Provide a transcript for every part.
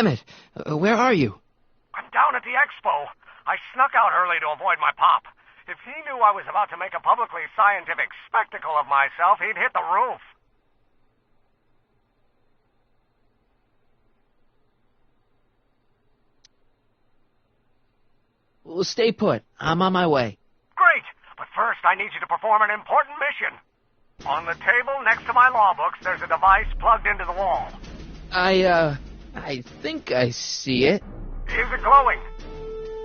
Emmett, where are you? I'm down at the expo. I snuck out early to avoid my pop. If he knew I was about to make a publicly scientific spectacle of myself, he'd hit the roof. Well, stay put. I'm on my way. Great, but first I need you to perform an important mission. On the table next to my law books, there's a device plugged into the wall. I think I see it. Is it glowing?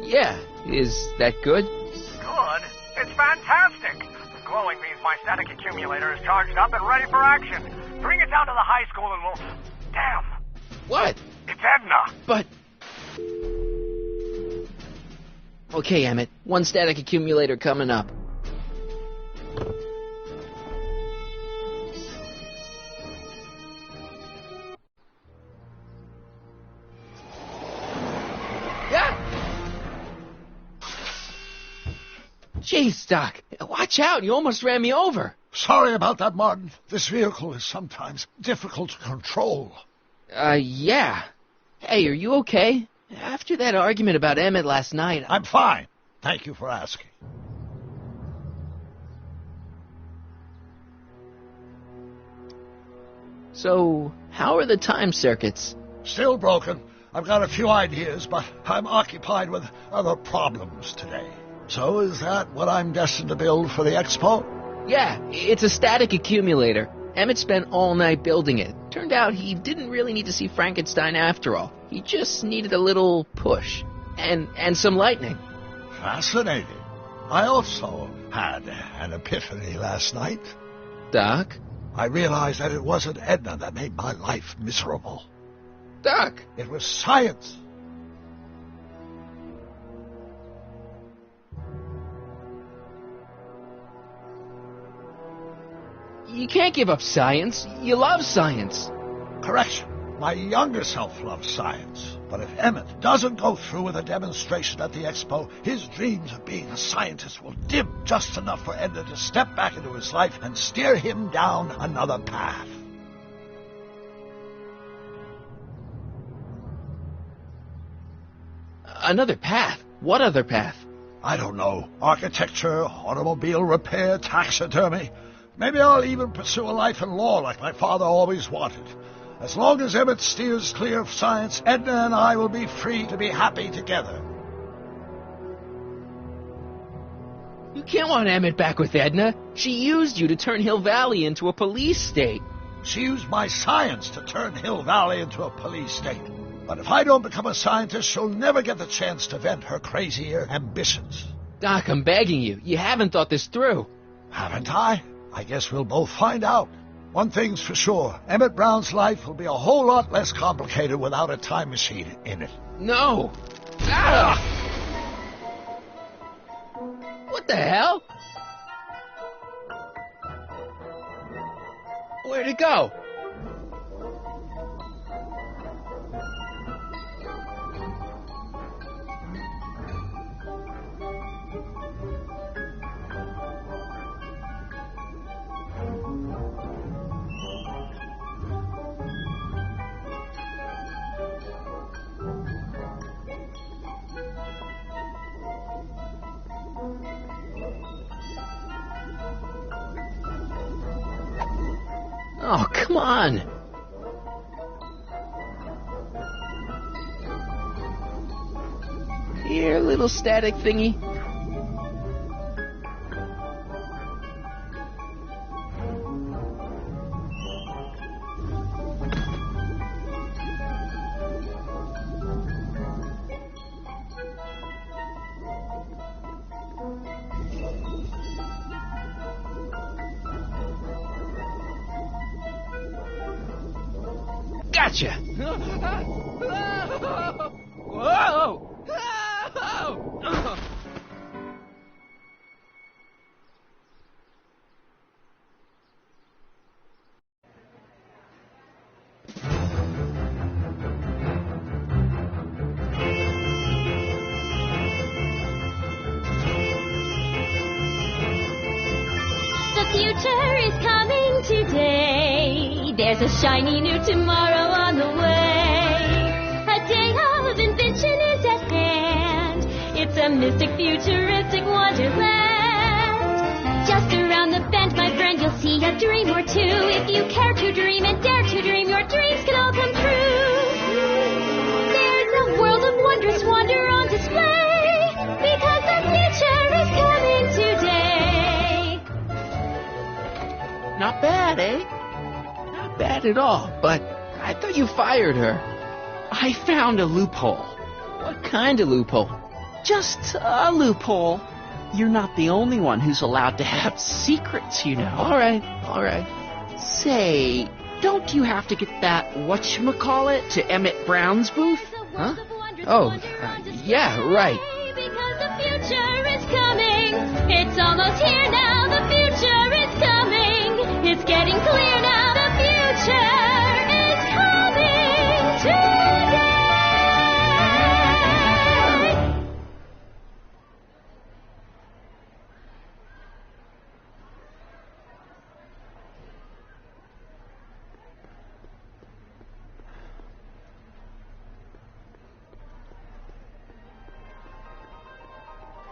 Yeah, is that good? Good? It's fantastic! Glowing means my static accumulator is charged up and ready for action. Bring it down to the high school and we'll... Damn! What? It's Edna! But... Okay, Emmett. One static accumulator coming up. Jeez, Doc. Watch out. You almost ran me over. Sorry about that, Martin. This vehicle is sometimes difficult to control. Yeah. Hey, are you okay? After that argument about Emmett last night... I'm fine. Thank you for asking. So, how are the time circuits? Still broken. I've got a few ideas, but I'm occupied with other problems today. So is that what I'm destined to build for the expo? Yeah, it's a static accumulator. Emmett spent all night building it. Turned out he didn't really need to see Frankenstein after all. He just needed a little push. And some lightning. Fascinating. I also had an epiphany last night. Doc? I realized that it wasn't Edna that made my life miserable. Doc! It was science. You can't give up science. You love science. Correction. My younger self loves science. But if Emmett doesn't go through with a demonstration at the expo, his dreams of being a scientist will dim just enough for Edna to step back into his life and steer him down another path. Another path? What other path? I don't know. Architecture, automobile repair, taxidermy. Maybe I'll even pursue a life in law like my father always wanted. As long as Emmett steers clear of science, Edna and I will be free to be happy together. You can't want Emmett back with Edna. She used you to turn Hill Valley into a police state. She used my science to turn Hill Valley into a police state. But if I don't become a scientist, she'll never get the chance to vent her crazier ambitions. Doc, I'm begging you. You haven't thought this through. Haven't I? I guess we'll both find out. One thing's for sure. Emmett Brown's life will be a whole lot less complicated without a time machine in it. No! Ah! What the hell? Where'd it go? Oh, come on. Here, little static thingy. Gotcha! Whoa! The future is coming today. There's a shiny new tomorrow on the way. A a mystic, futuristic wonderland. Just around the bend, my friend, you'll see a dream or two. If you care to dream and dare to dream, your dreams can all come true. There's a world of wondrous wonder on display, because the future is coming today. Not bad, eh? Not bad at all, but I thought you fired her. I found a loophole. What kind of loophole? Just a loophole. You're not the only one who's allowed to have secrets, you know. All right. Say, don't you have to get that whatchamacallit to Emmett Brown's booth? Huh? Oh, yeah, right. Because the future is coming. It's almost here now. The future is coming. It's getting clear now. The future is coming today.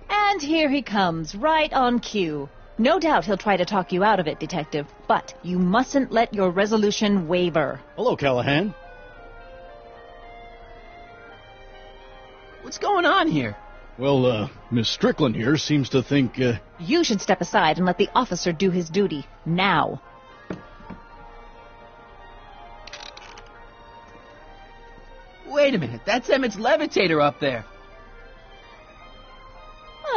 And here he comes, right on cue. No doubt he'll try to talk you out of it, Detective, but you mustn't let your resolution waver. Hello, Callahan. What's going on here? Well, Miss Strickland here seems to think, You should step aside and let the officer do his duty, now. Wait a minute, that's Emmett's levitator up there.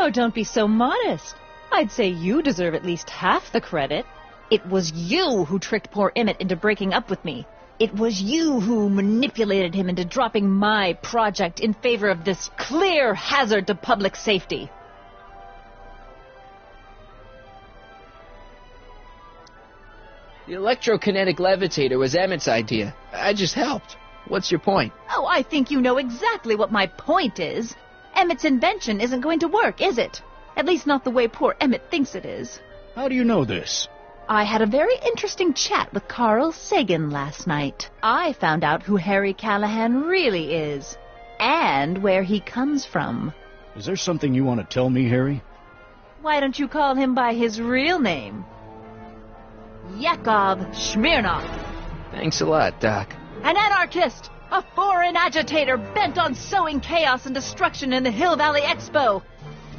Oh, don't be so modest. I'd say you deserve at least half the credit. It was you who tricked poor Emmett into breaking up with me. It was you who manipulated him into dropping my project in favor of this clear hazard to public safety. The electrokinetic levitator was Emmett's idea. I just helped. What's your point? Oh, I think you know exactly what my point is. Emmett's invention isn't going to work, is it? At least not the way poor Emmett thinks it is. how do you know this? I had a very interesting chat with Carl Sagan last night. I found out who Harry Callahan really is, and where he comes from. Is there something you want to tell me, Harry? Why don't you call him by his real name? Yakov Smirnov. Thanks a lot, Doc. An anarchist! A foreign agitator bent on sowing chaos and destruction in the Hill Valley Expo!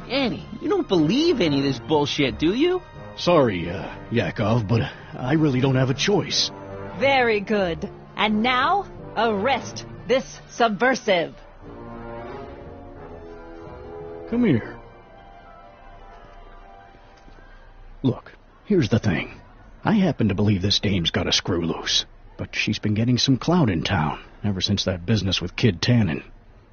Annie, you don't believe any of this bullshit, do you? Sorry, Yakov, but I really don't have a choice. Very good. And now, arrest this subversive. Come here. Look, here's the thing. I happen to believe this dame's got a screw loose, but she's been getting some clout in town ever since that business with Kid Tannen.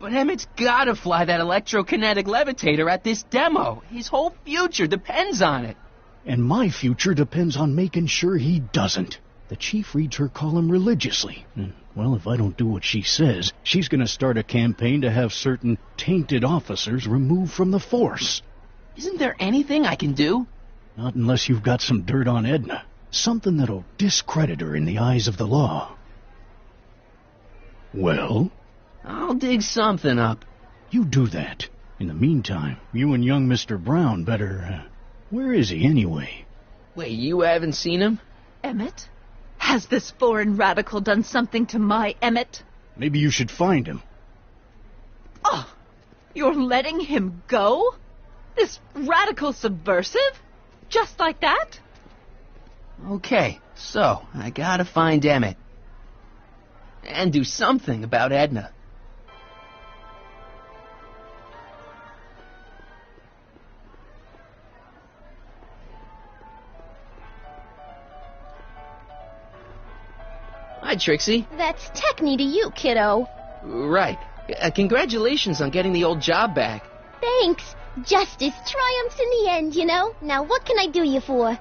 But Emmett's gotta fly that electrokinetic levitator at this demo. His whole future depends on it. And my future depends on making sure he doesn't. The chief reads her column religiously. And, well, if I don't do what she says, she's going to start a campaign to have certain tainted officers removed from the force. Isn't there anything I can do? Not unless you've got some dirt on Edna. Something that'll discredit her in the eyes of the law. Well? I'll dig something up. You do that. In the meantime, you and young Mr. Brown better... where is he, anyway? Wait, you haven't seen him? Emmett? Has this foreign radical done something to my Emmett? Maybe you should find him. Oh, you're letting him go? This radical subversive? Just like that? Okay, so I gotta find Emmett. And do something about Edna. Hi, Trixie. That's Techne to you, kiddo. Right. Congratulations on getting the old job back. Thanks. Justice triumphs in the end, you know. Now what can I do you for?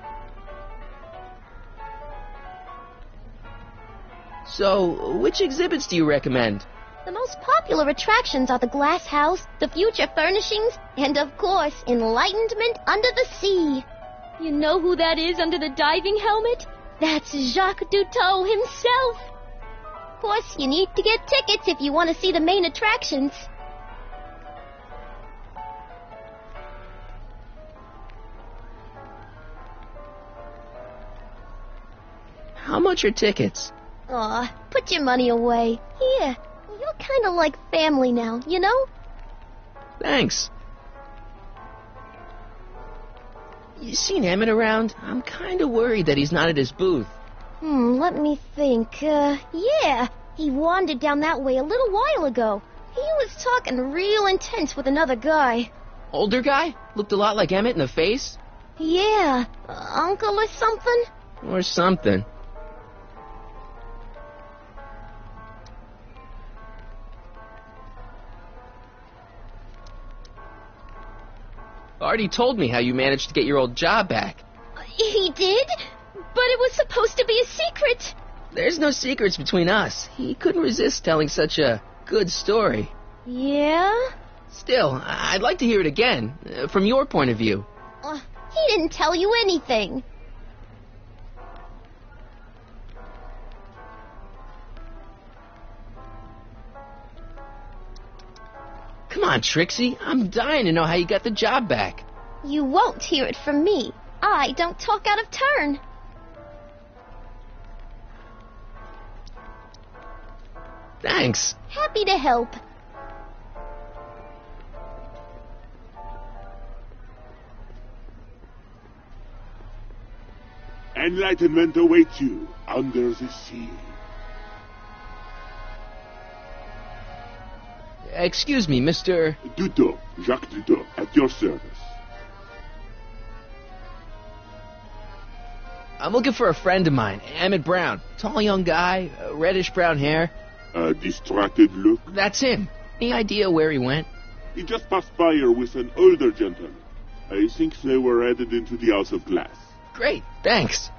So, which exhibits do you recommend? The most popular attractions are the Glass House, the Future Furnishings, and of course, Enlightenment Under the Sea. You know who that is under the diving helmet? That's Jacques Duteau himself. Of course, you need to get tickets if you want to see the main attractions. much are tickets? Aw, put your money away. Here, you're kind of like family now, you know? Thanks. You seen Emmett around? I'm kind of worried that he's not at his booth. Let me think. Yeah, he wandered down that way a little while ago. He was talking real intense with another guy. Older guy? Looked a lot like Emmett in the face? Yeah, uncle or something? Or something. Artie told me how you managed to get your old job back. He did? But it was supposed to be a secret. There's no secrets between us. He couldn't resist telling such a good story. Yeah? Still, I'd like to hear it again, from your point of view. He didn't tell you anything. Come on, Trixie. I'm dying to know how you got the job back. You won't hear it from me. I don't talk out of turn. Thanks. Happy to help. Enlightenment awaits you under the sea. Excuse me, Mr. Duto, Jacques Duto, at your service. I'm looking for a friend of mine, Emmett Brown. Tall young guy, reddish-brown hair. A distracted look. That's him. Any idea where he went? He just passed by here with an older gentleman. I think they were headed into the House of Glass. Great, thanks.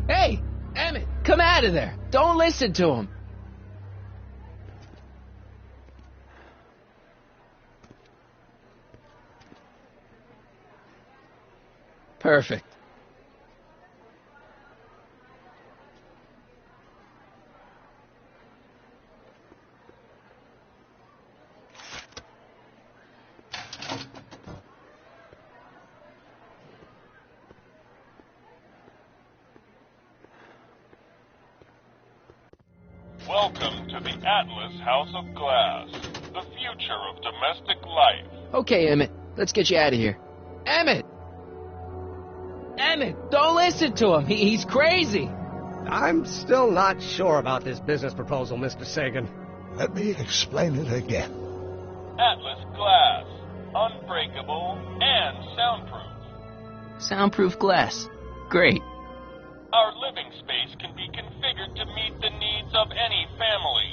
Hey, Emmett, come out of there. Don't listen to him. Perfect. Welcome to the Atlas House of Glass, the future of domestic life. Okay, Emmett, let's get you out of here. Emmett! Emmett, don't listen to him. He's crazy. I'm still not sure about this business proposal, Mr. Sagan. Let me explain it again. Atlas Glass, unbreakable and soundproof. Soundproof glass. Great. Our living space can be configured to meet the needs of any family.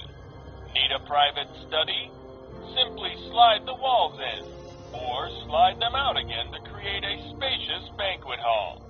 Need a private study? Simply slide the walls in, or slide them out again to create a spacious banquet hall.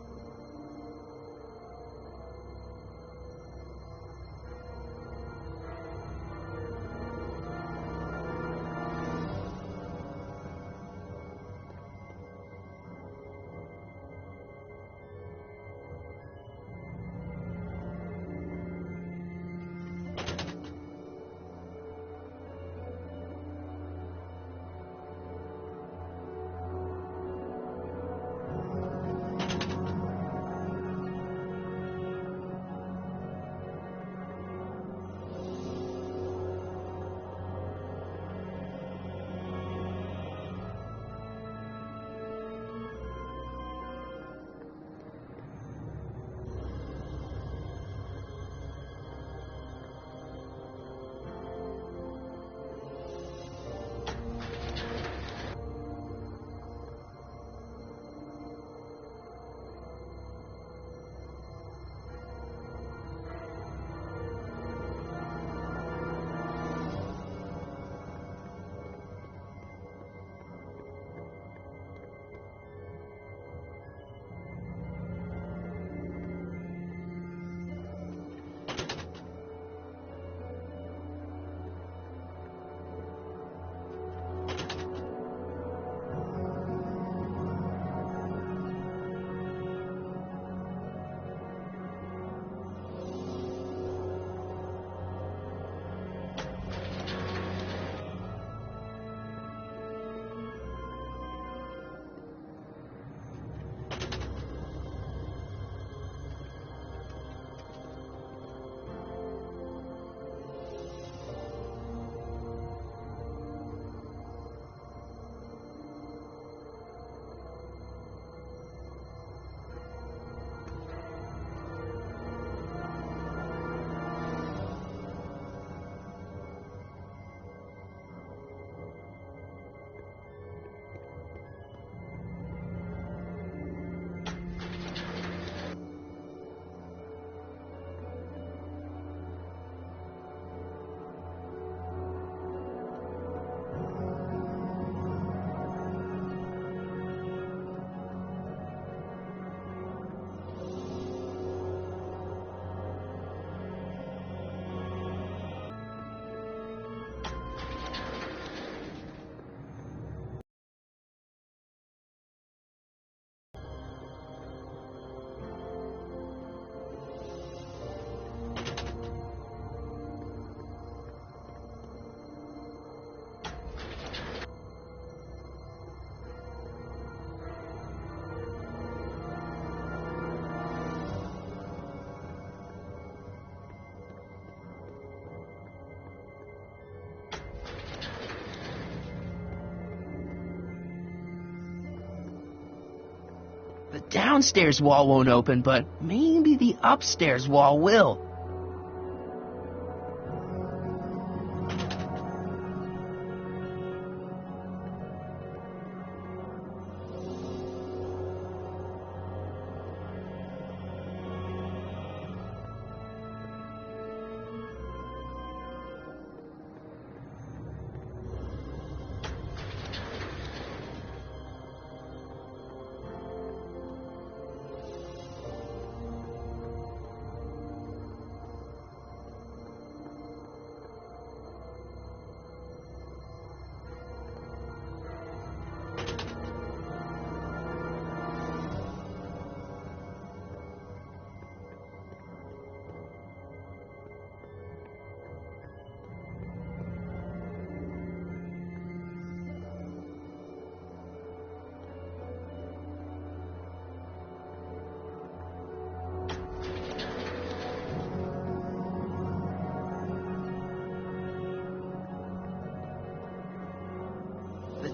downstairs wall won't open, but maybe the upstairs wall will.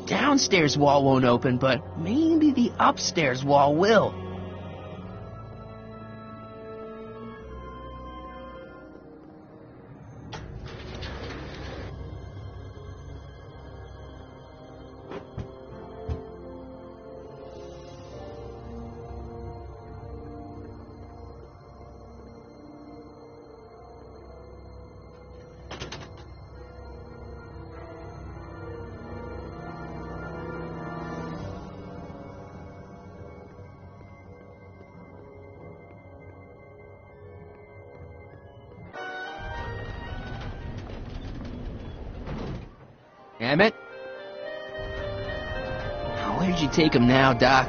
Downstairs wall won't open, but maybe the upstairs wall will. Emmett? Where'd you take him now, Doc?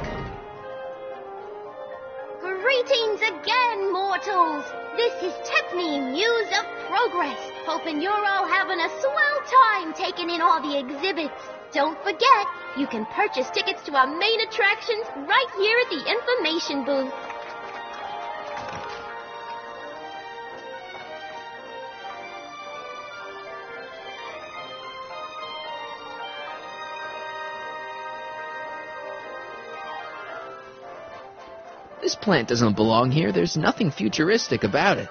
Greetings again, mortals! This is Techne, Muse of Progress. Hoping you're all having a swell time taking in all the exhibits. Don't forget, you can purchase tickets to our main attractions right here at the information booth. This plant doesn't belong here. There's nothing futuristic about it.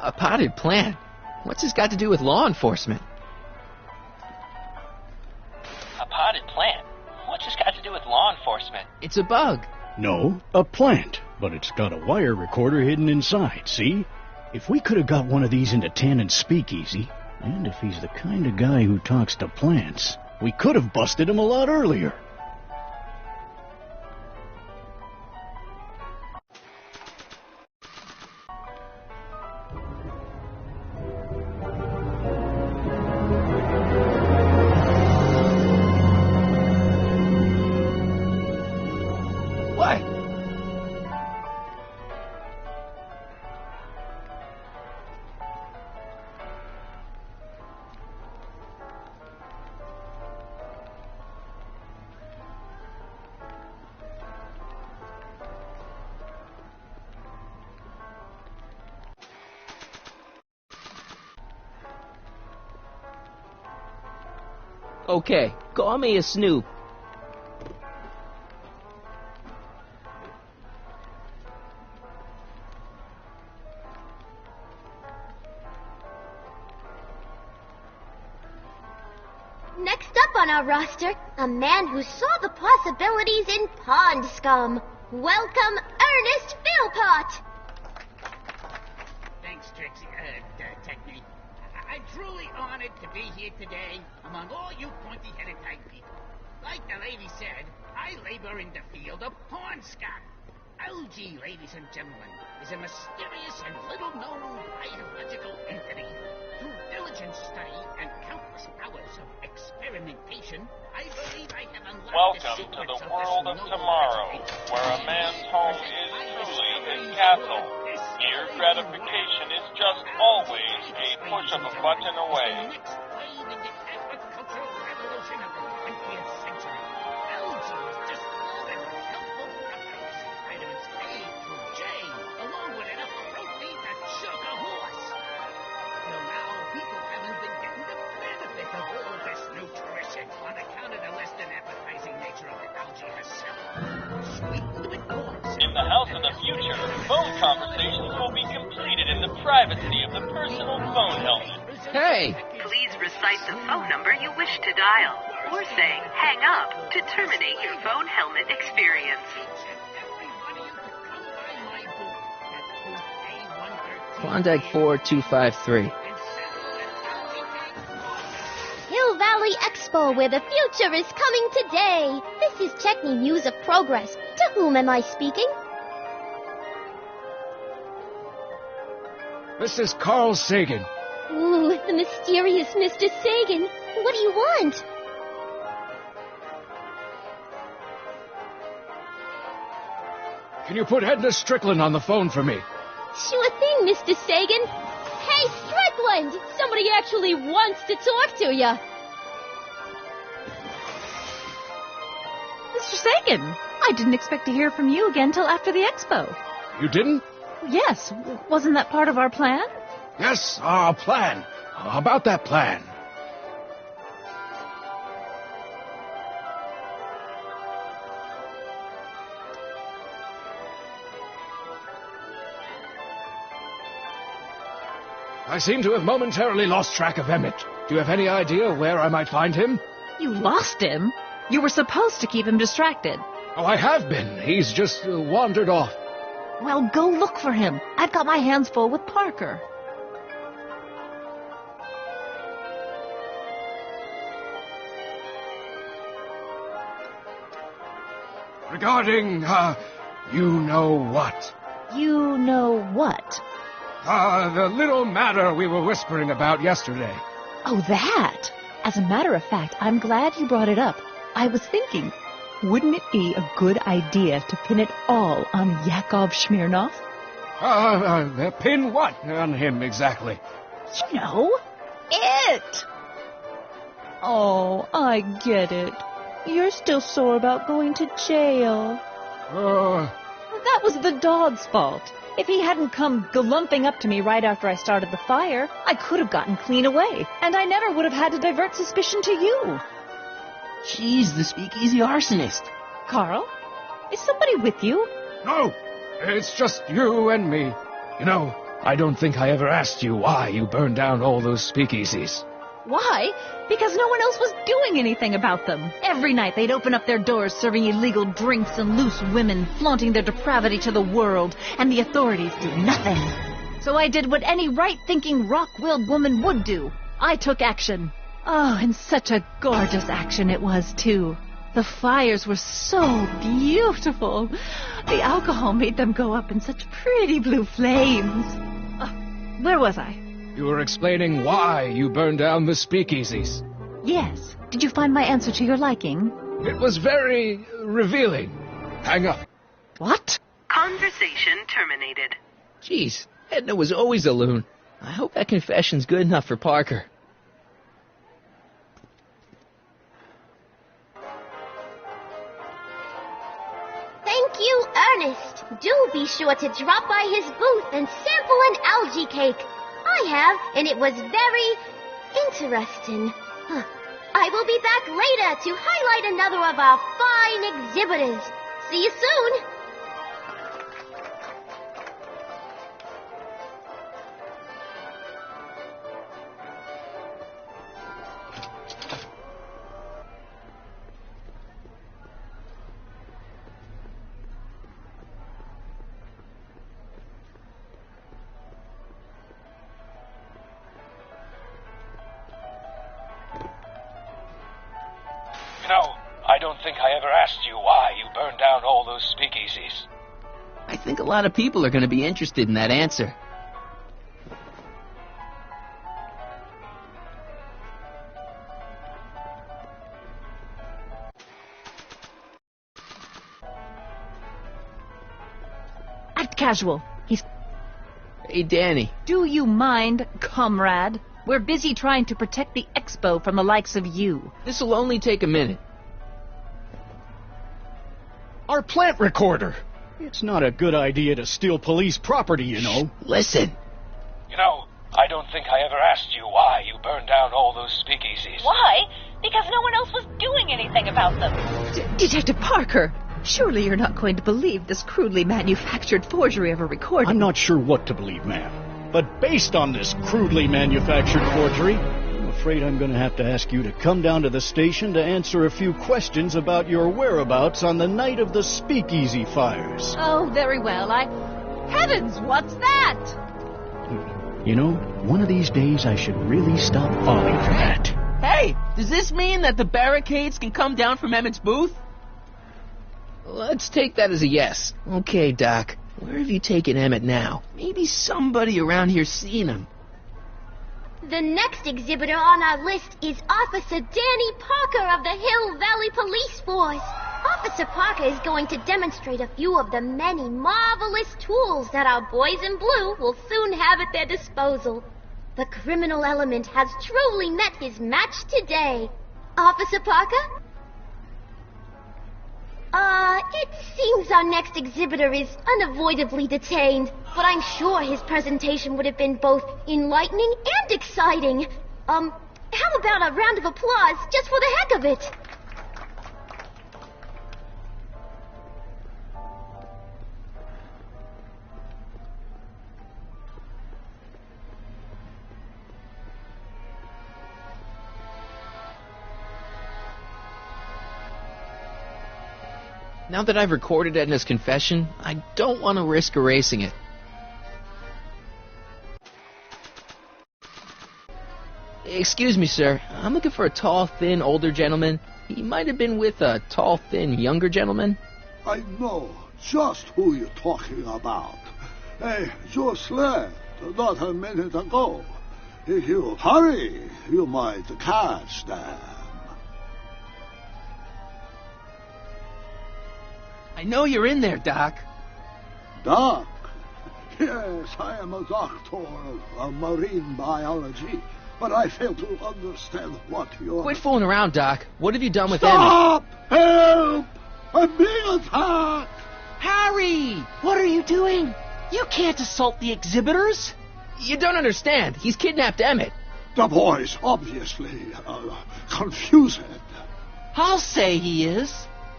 A potted plant? What's this got to do with law enforcement? A potted plant? What's this got to do with law enforcement? It's a bug. No, a plant. But it's got a wire recorder hidden inside, see? If we could have got one of these into Tannen's speakeasy, and if he's the kind of guy who talks to plants, we could have busted him a lot earlier. Okay, call me a snoop. Next up on our roster, a man who saw the possibilities in pond scum. Welcome, Ernest Philpott! Thanks, Trixie, Techne. I'm truly honored to be here today among all you pointy-headed type people. Like the lady said, I labor in the field of pond scum. Algae, ladies and gentlemen, is a mysterious and little-known biological entity. Through diligent study and countless hours of experimentation, I believe I have unlocked Welcome to the world of tomorrow, where a man's home is truly his castle. Here, gratification is just always a push of a button away. Next wave in the agricultural revolution of the 20th century. Algae is just loaded with helpful fructose, vitamins A through J, along with enough protein to choke a horse. Till now, people haven't been getting the benefit of all this nutrition on account of the less than appetizing nature of the algae herself. Sweetened with corn. In the house of the future, phone conversations will be completed in the privacy of the personal phone helmet. Hey! Please recite the phone number you wish to dial, or say hang up to terminate your phone helmet experience. Klondike 4253. Hill Valley Expo, where the future is coming today. This is Techni News of Progress. To whom am I speaking? This is Carl Sagan. Ooh, the mysterious Mr. Sagan. What do you want? Can you put Edna Strickland on the phone for me? Sure thing, Mr. Sagan. Hey, Strickland! Somebody actually wants to talk to you. Mr. Sagan, I didn't expect to hear from you again till after the expo. You didn't? Yes, wasn't that part of our plan? Yes, our plan. How about that plan? I seem to have momentarily lost track of Emmett. Do you have any idea where I might find him? You lost him? You were supposed to keep him distracted. Oh, I have been. He's just wandered off. Well, go look for him. I've got my hands full with Parker. Regarding, you know what? You know what? The little matter we were whispering about yesterday. Oh, that! As a matter of fact, I'm glad you brought it up. I was thinking, wouldn't it be a good idea to pin it all on Yakov Smirnov? Pin what on him exactly? You know, it! Oh, I get it. You're still sore about going to jail. That was the dog's fault. If he hadn't come galumping up to me right after I started the fire, I could have gotten clean away, and I never would have had to divert suspicion to you. She's the speakeasy arsonist. Carl, is somebody with you? No, it's just you and me. You know, I don't think I ever asked you why you burned down all those speakeasies. Why? Because no one else was doing anything about them. Every night they'd open up their doors serving illegal drinks and loose women, flaunting their depravity to the world, and the authorities did nothing. So I did what any right-thinking, rock-willed woman would do. I took action. Oh, and such a gorgeous action it was, too. The fires were so beautiful. The alcohol made them go up in such pretty blue flames. Where was I? You were explaining why you burned down the speakeasies. Yes. Did you find my answer to your liking? It was very revealing. Hang up. What? Conversation terminated. Jeez, Edna was always a loon. I hope that confession's good enough for Parker. Thank you, Ernest. Do be sure to drop by his booth and sample an algae cake. I have, and it was very interesting. I will be back later to highlight another of our fine exhibitors. See you soon. No, I don't think I ever asked you why you burned down all those speakeasies. think a lot of people are going to be interested in that answer. Act casual. He's... Hey, Danny. Do you mind, comrade? We're busy trying to protect the expo from the likes of you. This'll only take a minute. Our plant recorder! It's not a good idea to steal police property, you know. Listen. You know, I don't think I ever asked you why you burned down all those speakeasies. Why? Because no one else was doing anything about them. Detective Parker, surely you're not going to believe this crudely manufactured forgery of a recording. I'm not sure what to believe, ma'am. But based on this crudely manufactured forgery, I'm afraid I'm going to have to ask you to come down to the station to answer a few questions about your whereabouts on the night of the speakeasy fires. Oh, very well. Heavens, what's that? You know, one of these days I should really stop falling for that. Hey, does this mean that the barricades can come down from Emmett's booth? Let's take that as a yes. Okay, Doc. Where have you taken Emmett now? Maybe somebody around here's seen him. The next exhibitor on our list is Officer Danny Parker of the Hill Valley Police Force. Officer Parker is going to demonstrate a few of the many marvelous tools that our boys in blue will soon have at their disposal. The criminal element has truly met his match today. Officer Parker? It seems our next exhibitor is unavoidably detained, but I'm sure his presentation would have been both enlightening and exciting. How about a round of applause just for the heck of it? Now that I've recorded Edna's confession, I don't want to risk erasing it. Excuse me, sir. I'm looking for a tall, thin, older gentleman. He might have been with a tall, thin, younger gentleman. I know just who you're talking about. They just left not a minute ago. If you hurry, you might catch them. I know you're in there, Doc. Doc? Yes, I am a doctor of marine biology, but I fail to understand what you're... Quit fooling around, Doc. What have you done with Stop! Help! I'm being attacked! Harry! What are you doing? You can't assault the exhibitors! You don't understand. He's kidnapped Emmett. The boy's obviously confused. I'll say he is.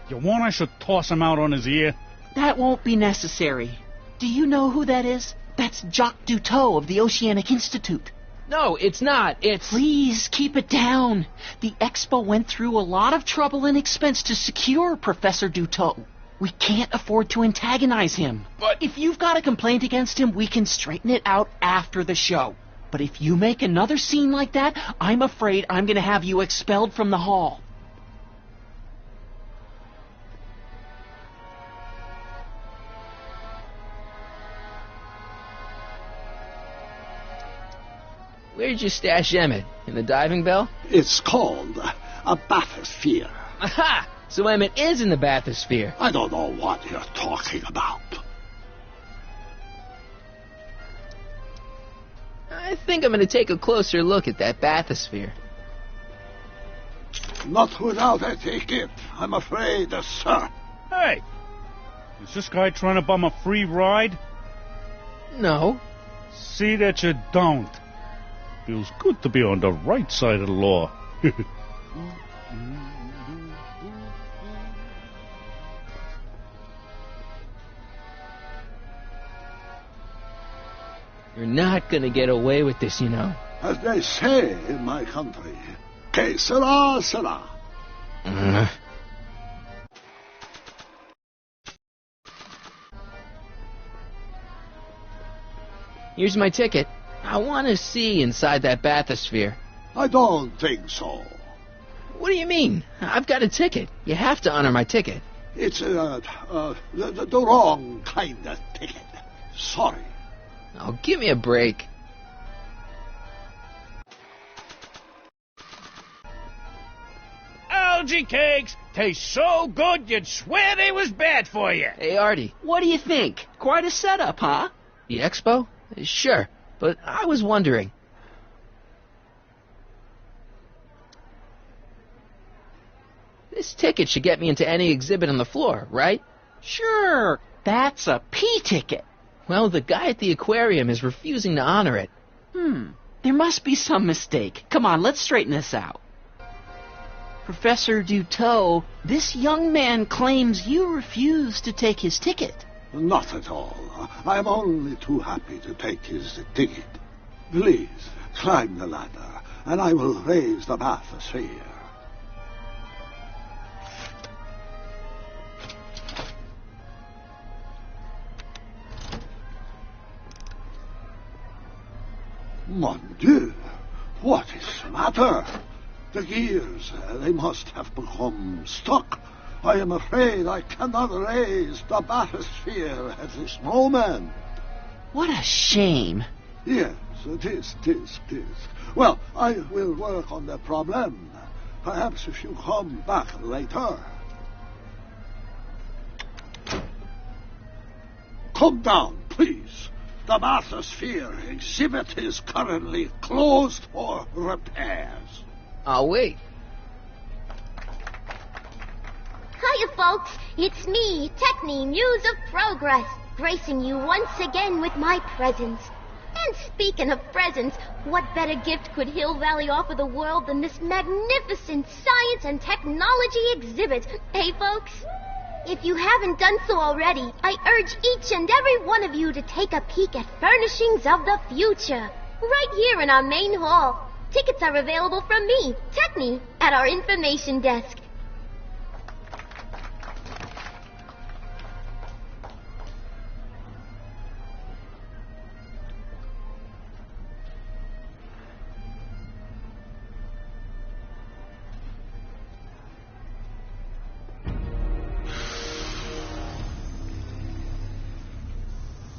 You want I should toss him out on his ear? That won't be necessary. Do you know who that is? That's Jacques Duteau of the Oceanic Institute. No, it's not. It's... Please, keep it down. The Expo went through a lot of trouble and expense to secure Professor Duteau. We can't afford to antagonize him. But if you've got a complaint against him, we can straighten it out after the show. But if you make another scene like that, I'm afraid I'm going to have you expelled from the hall. Where'd you stash Emmett? In the diving bell? It's called a bathysphere. Aha! So Emmett is in the bathysphere. I don't know what you're talking about. I think I'm going to take a closer look at that bathysphere. Not without a ticket, I'm afraid, sir. Hey! Is this guy trying to bum a free ride? No. See that you don't. Feels good to be on the right side of the law. You're not gonna get away with this, you know. As they say in my country, que sera, sera. Here's my ticket. I want to see inside that bathysphere. I don't think so. What do you mean? I've got a ticket. You have to honor my ticket. It's the wrong kind of ticket. Sorry. Oh, give me a break. Algae cakes taste so good you'd swear they was bad for you. Hey, Artie. What do you think? Quite a setup, huh? The expo? Sure, but I was wondering. This ticket should get me into any exhibit on the floor, right? Sure, that's a P ticket. Well, the guy at the aquarium is refusing to honor it. There must be some mistake. Come on, let's straighten this out. Professor Duteau, this young man claims you refused to take his ticket. Not at all. I'm only too happy to take his ticket. Please, climb the ladder, and I will raise the bathysphere. Mon Dieu, what is the matter? The gears, they must have become stuck. I am afraid I cannot raise the bathysphere at this moment. What a shame. Yes, it is. Well, I will work on the problem. Perhaps if you come back later. Come down, please. The bathysphere exhibit is currently closed for repairs. I'll wait. Hiya, folks. It's me, Techne, Muse of Progress, gracing you once again with my presence. And speaking of presents, what better gift could Hill Valley offer the world than this magnificent science and technology exhibit? Hey, folks? If you haven't done so already, I urge each and every one of you to take a peek at Furnishings of the Future, right here in our main hall. Tickets are available from me, Techne, at our information desk.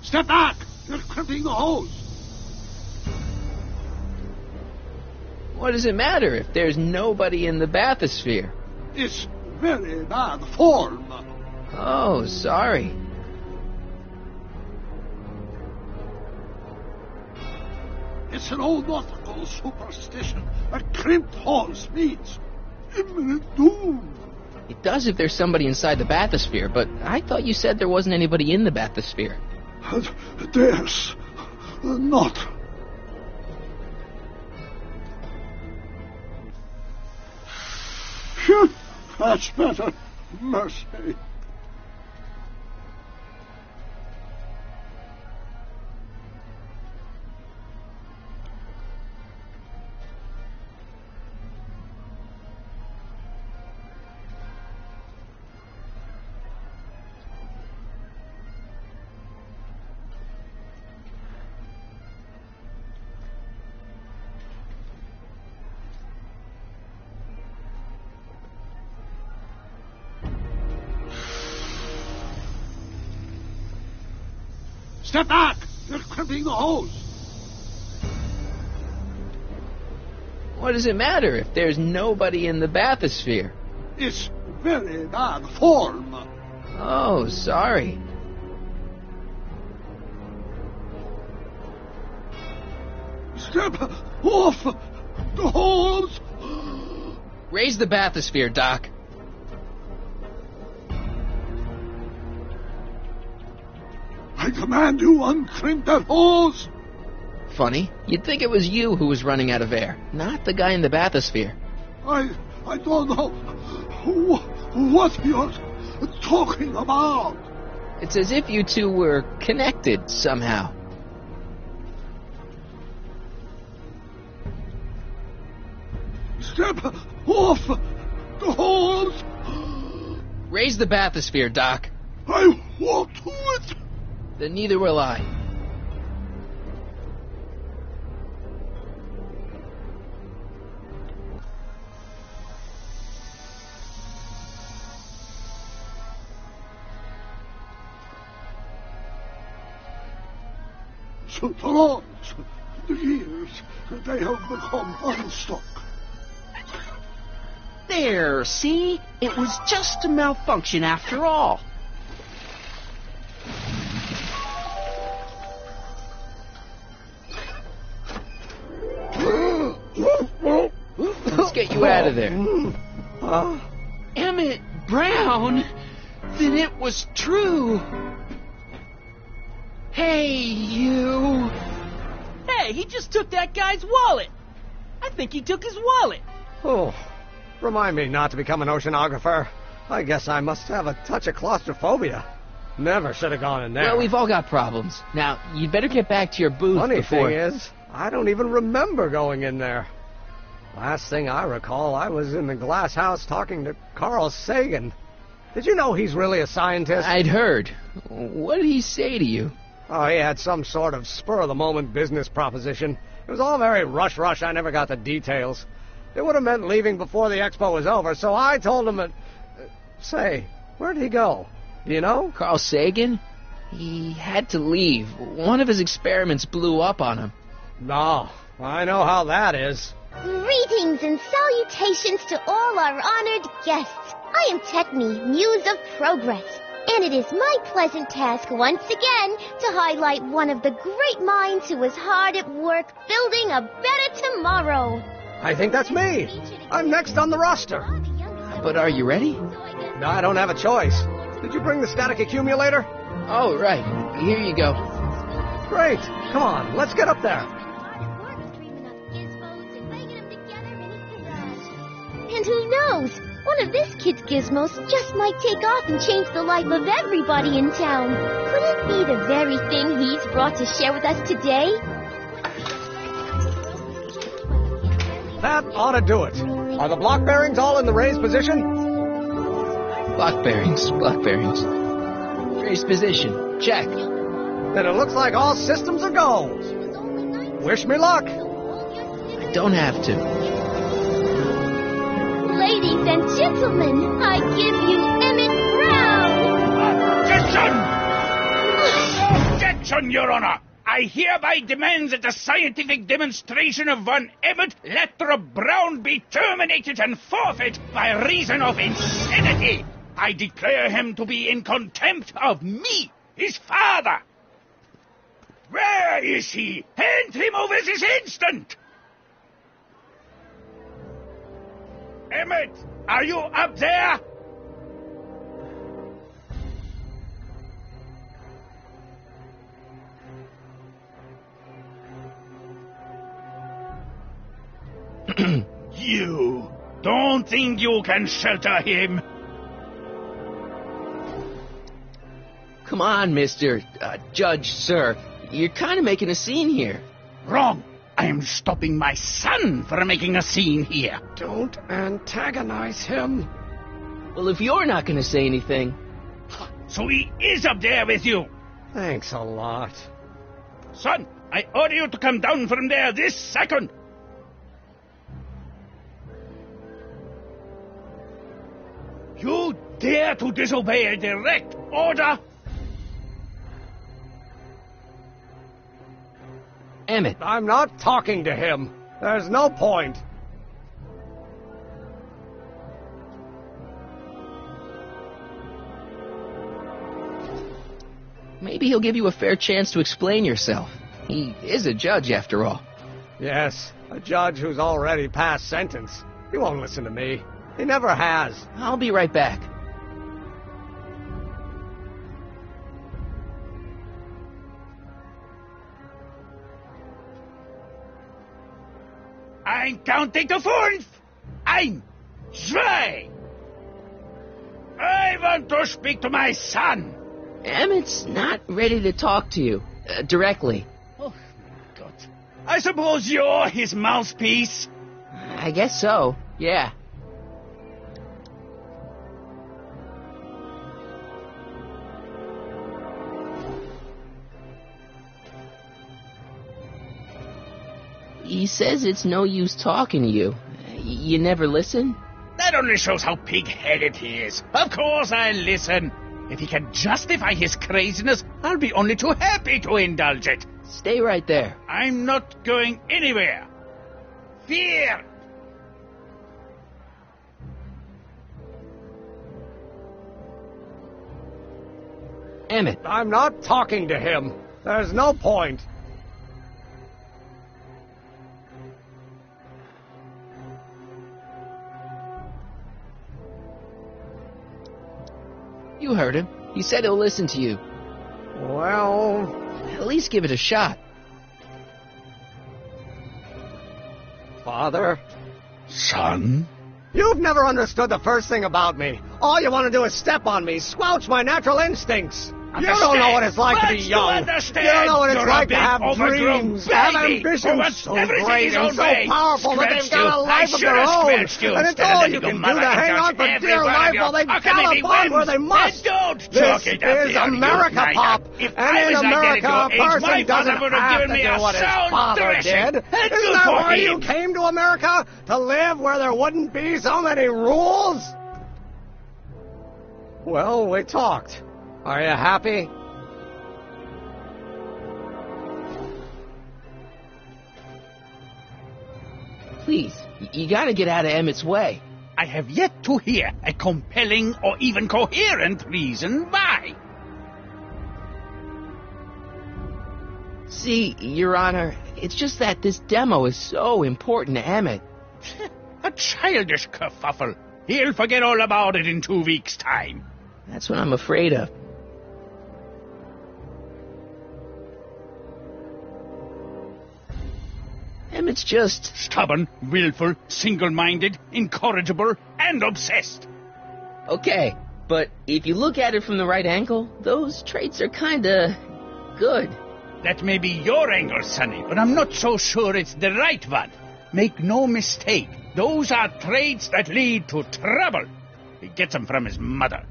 Step back! You're crimping the hose. What does it matter if there's nobody in the bathysphere? It's very bad form. Oh, sorry. It's an old nautical superstition. A crimped hose means imminent doom. It does if there's somebody inside the bathysphere, but I thought you said there wasn't anybody in the bathysphere. There's not. Phew, that's better. Mercy. Step back! You're crimping the hose. What does it matter if there's nobody in the bathysphere? It's very bad form. Oh, sorry. Step off the hose. Raise the bathysphere, Doc. I command you uncrimp that hose. Funny, you'd think it was you who was running out of air, not the guy in the bathysphere. I don't know what you're talking about. It's as if you two were connected somehow. Step off the hose. Raise the bathysphere, Doc. I won't do it. Then neither will I. The lawns, the years, they have become unstuck. There, see? It was just a malfunction after all. Let's get you out of there. Emmett Brown? Then it was true. Hey, you. Hey, he just took that guy's wallet. I think he took his wallet. Oh, remind me not to become an oceanographer. I guess I must have a touch of claustrophobia. Never should have gone in there. Well, we've all got problems. Now, you'd better get back to your booth Funny before... thing is, I don't even remember going in there. Last thing I recall, I was in the glass house talking to Carl Sagan. Did you know he's really a scientist? I'd heard. What did he say to you? Oh, he had some sort of spur-of-the-moment business proposition. It was all very rush. I never got the details. It would have meant leaving before the expo was over, so I told him that... Say, where'd he go? Do you know? Carl Sagan? He had to leave. One of his experiments blew up on him. No, I know how that is. Greetings and salutations to all our honored guests. I am Techne, Muse of Progress, and it is my pleasant task once again to highlight one of the great minds who is hard at work building a better tomorrow. I think that's me. I'm next on the roster. But are you ready? No, I don't have a choice. Did you bring the static accumulator? Oh, right. Here you go. Great. Come on, let's get up there. And who knows? One of this kid's gizmos just might take off and change the life of everybody in town. Could it be the very thing he's brought to share with us today? That ought to do it. Are the block bearings all in the raised position? Block bearings. Raised position. Check. Then it looks like all systems are go. Wish me luck. I don't have to. Ladies and gentlemen, I give you Emmett Brown! Objection, Your Honor! I hereby demand that the scientific demonstration of one Emmett Lathrop Brown be terminated and forfeit by reason of insanity. I declare him to be in contempt of me, his father. Where is he? Hand him over this instant! Emmett, are you up there? You don't think you can shelter him? Come on, Mr. Judge, sir. You're kind of making a scene here. Wrong. I am stopping my son from making a scene here. Don't antagonize him. Well, if you're not going to say anything... So he is up there with you. Thanks a lot. Son, I order you to come down from there this second. You dare to disobey a direct order? Emmett. I'm not talking to him. There's no point. Maybe he'll give you a fair chance to explain yourself. He is a judge, after all. Yes, a judge who's already passed sentence. He won't listen to me. He never has. I'll be right back. I'm counting to 4. I'm 3. I want to speak to my son. Emmett's not ready to talk to you directly. Oh, my God. I suppose you're his mouthpiece? I guess so, yeah. He says it's no use talking to you. You never listen? That only shows how pig-headed he is. Of course I'll listen. If he can justify his craziness, I'll be only too happy to indulge it. Stay right there. I'm not going anywhere. Fear! Emmett. I'm not talking to him. There's no point. You heard him. He said he'll listen to you. Well, at least give it a shot. Father? Son? You've never understood the first thing about me. All you want to do is step on me, squelch my natural instincts. You don't know what it's like to be young. You don't know what it's like to have dreams, have ambitions so great and so powerful that they've got a life of their own. And it's all you can do to hang on for dear life while they gallop on where they must. This is America, Pop. And in America, a person doesn't have to do what his father did. Isn't that why you came to America? To live where there wouldn't be so many rules? Well, we talked. Are you happy? Please, you gotta get out of Emmett's way. I have yet to hear a compelling or even coherent reason why. See, Your Honor, it's just that this demo is so important to Emmett. A childish kerfuffle. He'll forget all about it in 2 weeks' time. That's what I'm afraid of. Emmett's just... stubborn, willful, single-minded, incorrigible, and obsessed. Okay, but if you look at it from the right angle, those traits are kinda... good. That may be your angle, Sonny, but I'm not so sure it's the right one. Make no mistake, those are traits that lead to trouble. He gets them from his mother.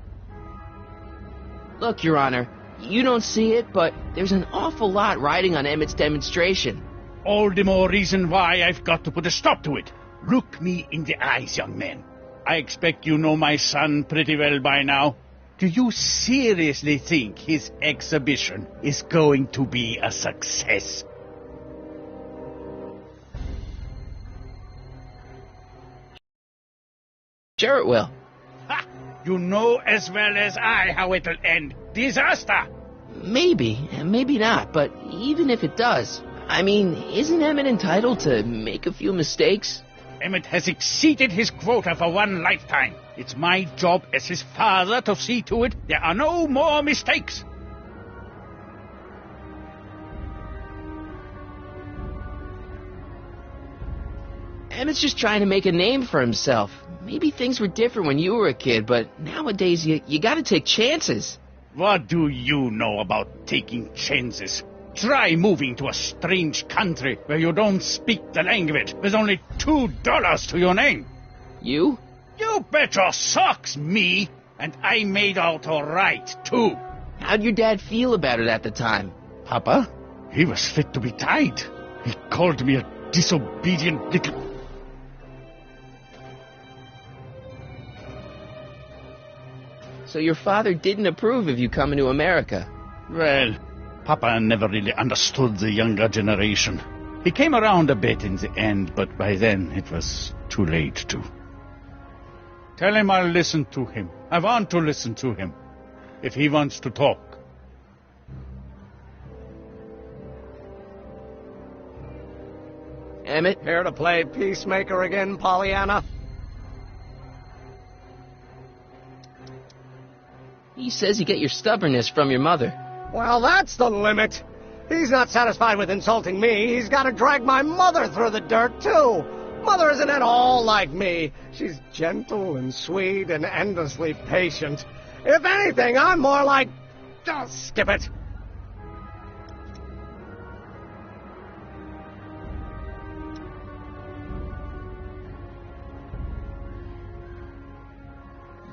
Look, Your Honor, you don't see it, but there's an awful lot riding on Emmett's demonstration. All the more reason why I've got to put a stop to it. Look me in the eyes, young man. I expect you know my son pretty well by now. Do you seriously think his exhibition is going to be a success? Sure it will. Ha! You know as well as I how it'll end. Disaster! Maybe, and maybe not, but even if it does, I mean, isn't Emmett entitled to make a few mistakes? Emmett has exceeded his quota for one lifetime. It's my job as his father to see to it there are no more mistakes. Emmett's just trying to make a name for himself. Maybe things were different when you were a kid, but nowadays you gotta take chances. What do you know about taking chances? Try moving to a strange country where you don't speak the language with only $2 to your name. You? You bet your socks, me! And I made out all right, too. How'd your dad feel about it at the time? Papa? He was fit to be tied. He called me a disobedient little... So your father didn't approve of you coming to America? Well, Papa never really understood the younger generation. He came around a bit in the end, but by then it was too late to. Tell him I'll listen to him. I want to listen to him. If he wants to talk. Emmett? Here to play peacemaker again, Pollyanna? He says you get your stubbornness from your mother. Well, that's the limit. He's not satisfied with insulting me. He's got to drag my mother through the dirt, too. Mother isn't at all like me. She's gentle and sweet and endlessly patient. If anything, I'm more like... Oh, skip it.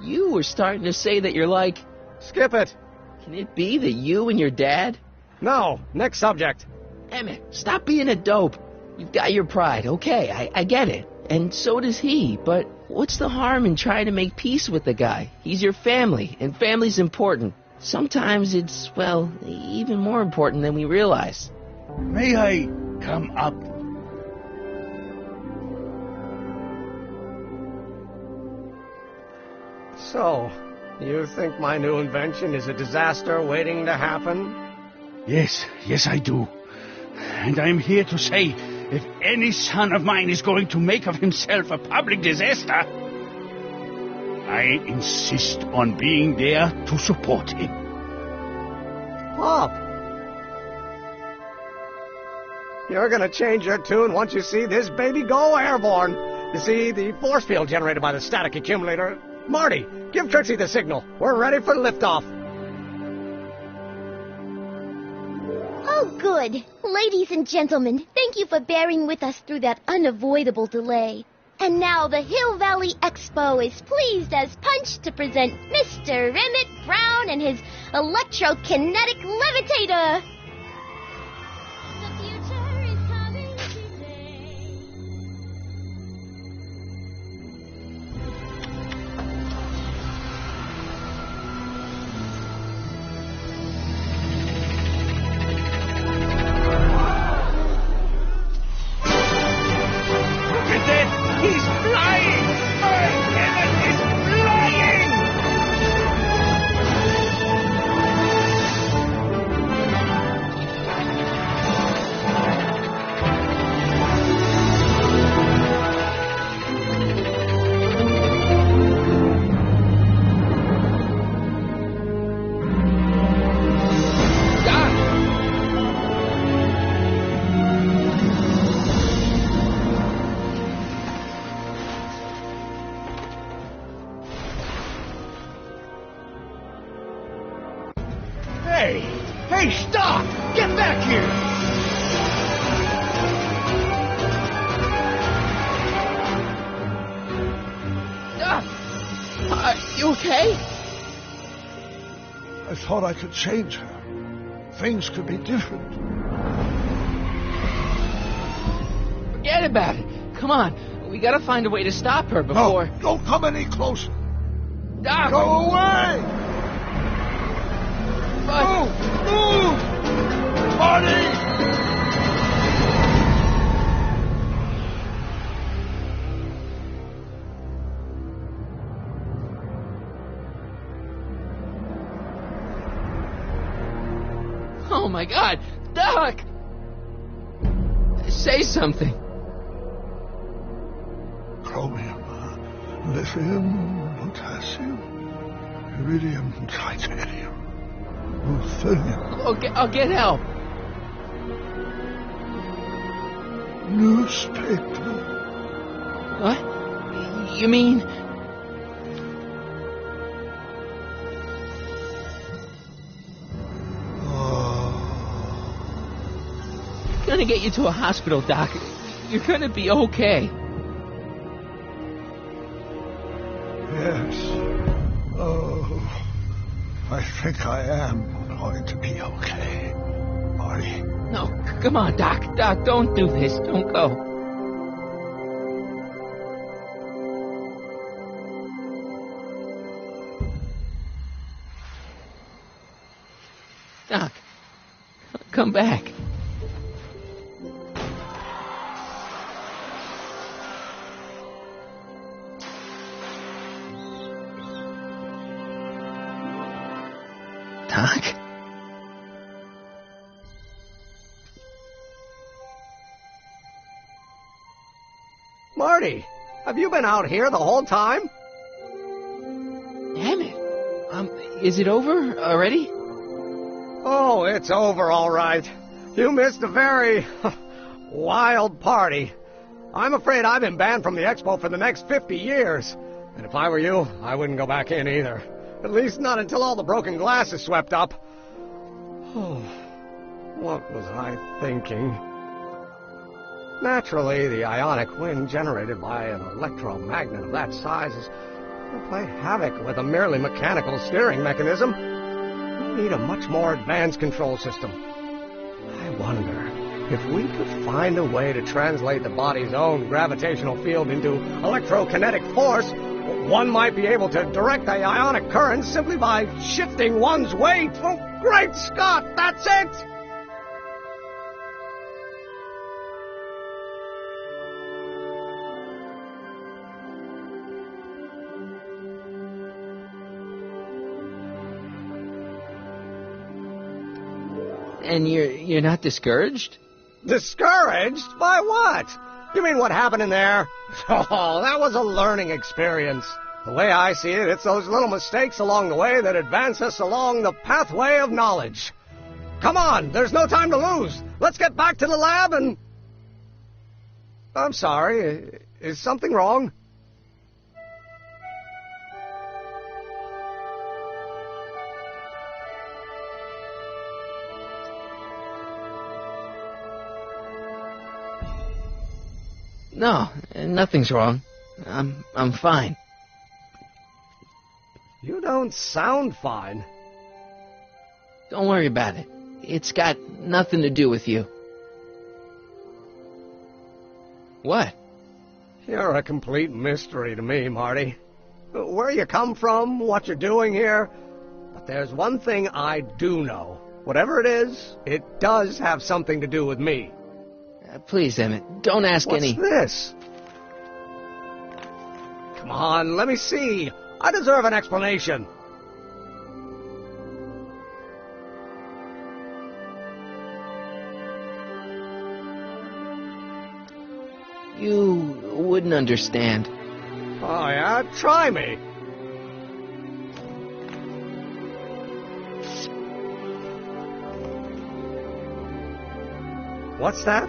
You were starting to say that you're like... Skip it. Can it be that you and your dad... No, next subject. Emmett, stop being a dope. You've got your pride, okay, I get it. And so does he, but what's the harm in trying to make peace with the guy? He's your family, and family's important. Sometimes it's, well, even more important than we realize. May I come up? So, you think my new invention is a disaster waiting to happen? Yes, I do. And I'm here to say, if any son of mine is going to make of himself a public disaster, I insist on being there to support him. Pop! You're gonna change your tune once you see this baby go airborne. You see, the force field generated by the static accumulator... Marty, give Trixie the signal. We're ready for liftoff. Oh, good. Ladies and gentlemen, thank you for bearing with us through that unavoidable delay. And now the Hill Valley Expo is pleased as punch to present Mr. Emmett Brown and his electrokinetic levitator. The future is coming today. Look at that! He's flying! My Emmett is flying! Hey, stop! Get back here! Are you okay? I thought I could change her. Things could be different. Forget about it. Come on. We gotta find a way to stop her before... No, don't come any closer. Doc! Go away! But... Move! Marty! Oh my God! Doc! Say something. Chromium, lithium, potassium, iridium, titanium, ruthenium. I'll get help. Newspaper. What? You mean... Gonna get you to a hospital, Doc. You're gonna be okay. Yes. Oh, I think I am going to be okay, Marty. No, come on, Doc. Doc, don't do this. Don't go. Doc, come back. Doc? Marty, have you been out here the whole time? Damn it. Is it over already? Oh, it's over all right. You missed a very wild party. I'm afraid I've been banned from the expo for the next 50 years. And if I were you, I wouldn't go back in either. At least not until all the broken glass is swept up. Oh, what was I thinking? Naturally, the ionic wind generated by an electromagnet of that size is going to play havoc with a merely mechanical steering mechanism. We need a much more advanced control system. I wonder if we could find a way to translate the body's own gravitational field into electrokinetic force. One might be able to direct the ionic current simply by shifting one's weight. Oh, great Scott, that's it! And you're not discouraged? Discouraged? By what? You mean what happened in there? Oh, that was a learning experience. The way I see it, it's those little mistakes along the way that advance us along the pathway of knowledge. Come on, there's no time to lose. Let's get back to the lab and... I'm sorry, is something wrong? No, nothing's wrong. I'm fine. You don't sound fine. Don't worry about it. It's got nothing to do with you. What? You're a complete mystery to me, Marty. Where you come from, what you're doing here. But there's one thing I do know. Whatever it is, it does have something to do with me. Please, Emmett, don't ask any... What's this? Come on, let me see. I deserve an explanation. You wouldn't understand. Oh, yeah? Try me. What's that?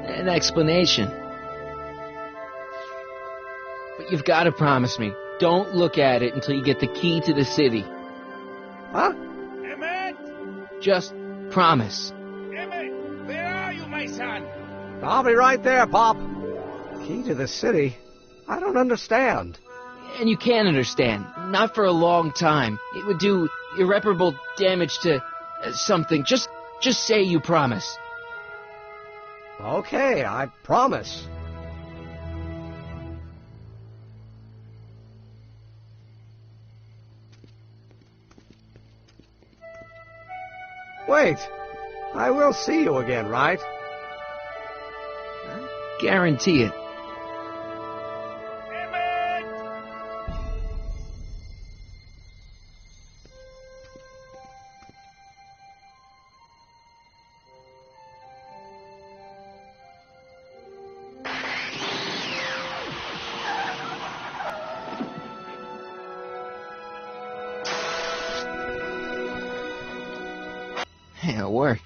An explanation. But you've got to promise me. Don't look at it until you get the key to the city. Huh? Emmett! Just promise. Emmett! Where are you, my son? I'll be right there, Pop. Key to the city? I don't understand. And you can't understand. Not for a long time. It would do irreparable damage to something. Just say you promise. Okay, I promise. Wait, I will see you again, right? I guarantee it. Yeah, it worked.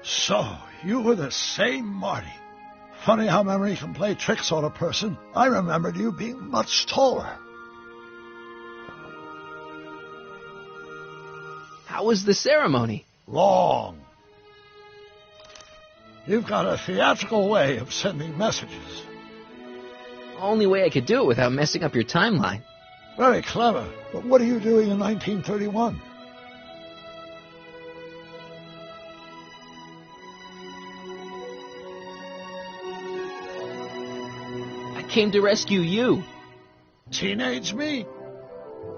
So, you were the same Marty. Funny how memory can play tricks on a person. I remembered you being much taller. How was the ceremony? Long. You've got a theatrical way of sending messages. Only way I could do it without messing up your timeline. Very clever. But what are you doing in 1931? I came to rescue you. Teenage me?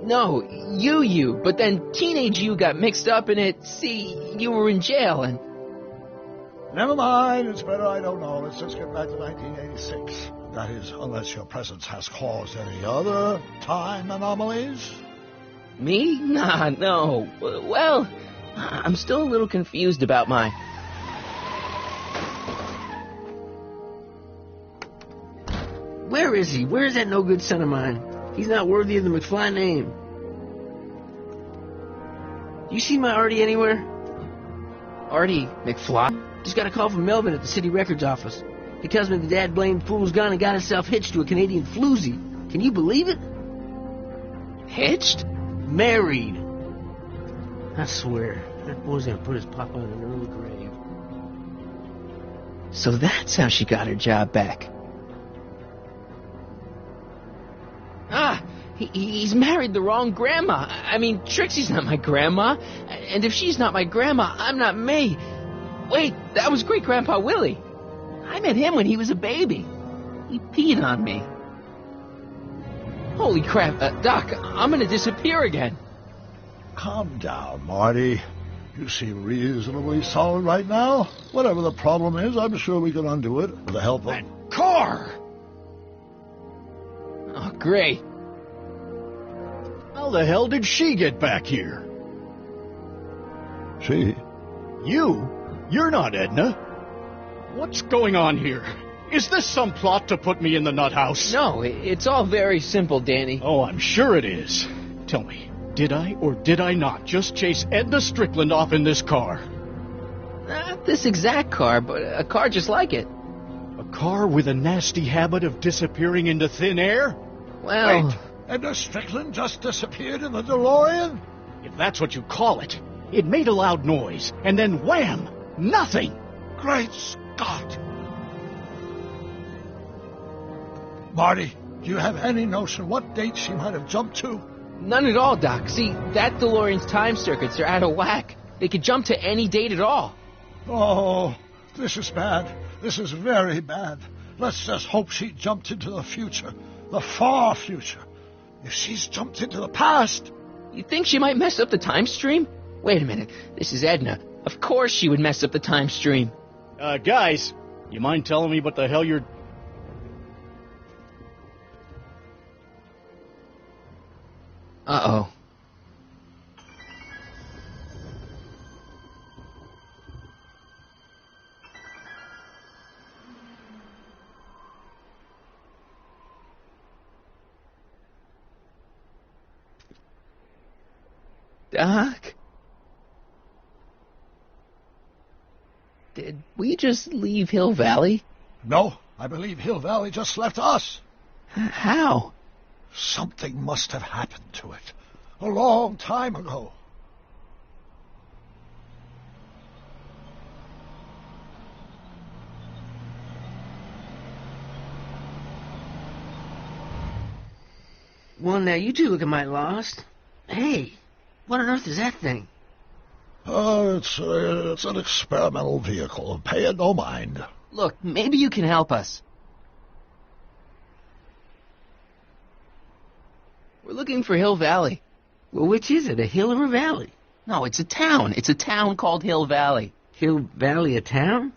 No, you. But then teenage you got mixed up in it. See, you were in jail and... Never mind. It's better I don't know. Let's just get back to 1986. That is, unless your presence has caused any other time anomalies. Me? Nah, no. Well, I'm still a little confused about my... Where is he? Where is that no-good son of mine? He's not worthy of the McFly name. Do you see my Artie anywhere? Artie McFly? Just got a call from Melvin at the city records office. He tells me the dad-blamed fool's gone and got himself hitched to a Canadian floozy. Can you believe it? Hitched? Married. I swear, that boy's gonna put his papa in an early grave. So that's how she got her job back. Ah, he's married the wrong grandma. I mean, Trixie's not my grandma. And if she's not my grandma, I'm not me. Wait, that was Great-Grandpa Willie. I met him when he was a baby. He peed on me. Holy crap, Doc, I'm gonna disappear again. Calm down, Marty. You seem reasonably solid right now. Whatever the problem is, I'm sure we can undo it with the help of... That car! great. How the hell did she get back here? She? You? You're not Edna. What's going on here? Is this some plot to put me in the nut house? No, it's all very simple, Danny. Oh, I'm sure it is. Tell me, did I or did I not just chase Edna Strickland off in this car? Not this exact car, but a car just like it. A car with a nasty habit of disappearing into thin air? Well... Wait, Edna Strickland just disappeared in the DeLorean? If that's what you call it. It made a loud noise, and then wham! Nothing! Great Scott! Marty, do you have any notion what date she might have jumped to? None at all, Doc. See, that DeLorean's time circuits are out of whack. They could jump to any date at all. Oh, this is bad. This is very bad. Let's just hope she jumped into the future. The far future. If she's jumped into the past... You think she might mess up the time stream? Wait a minute. This is Edna. Of course she would mess up the time stream. Guys, you mind telling me what the hell you're... Uh-oh. Doc? Did we just leave Hill Valley? No, I believe Hill Valley just left us. How? Something must have happened to it. A long time ago. Well, now you two look mighty lost. Hey, what on earth is that thing? It's an experimental vehicle. Pay it no mind. Look, maybe you can help us. We're looking for Hill Valley. Well, which is it, a hill or a valley? No, it's a town. It's a town called Hill Valley. Hill Valley, a town?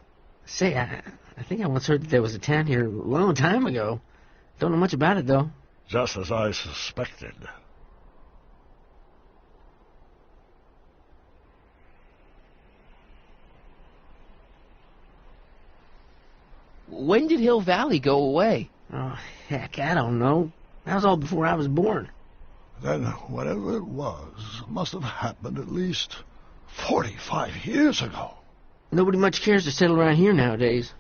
Say, I think I once heard that there was a town here a long time ago. Don't know much about it, though. Just as I suspected. When did Hill Valley go away? Oh, heck, I don't know. That was all before I was born. Then whatever it was must have happened at least 45 years ago. Nobody much cares to settle around here nowadays.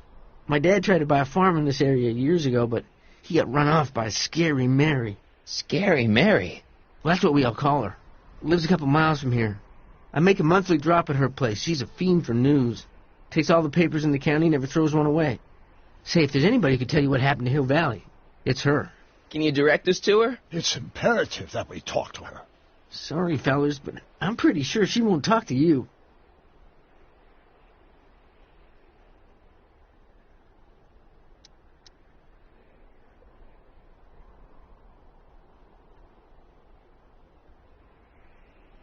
My dad tried to buy a farm in this area years ago, but he got run off by Scary Mary. Scary Mary? Well, that's what we all call her. Lives a couple miles from here. I make a monthly drop at her place. She's a fiend for news. Takes all the papers in the county, never throws one away. Say, if there's anybody who can tell you what happened to Hill Valley, it's her. Can you direct us to her? It's imperative that we talk to her. Sorry, fellas, but I'm pretty sure she won't talk to you.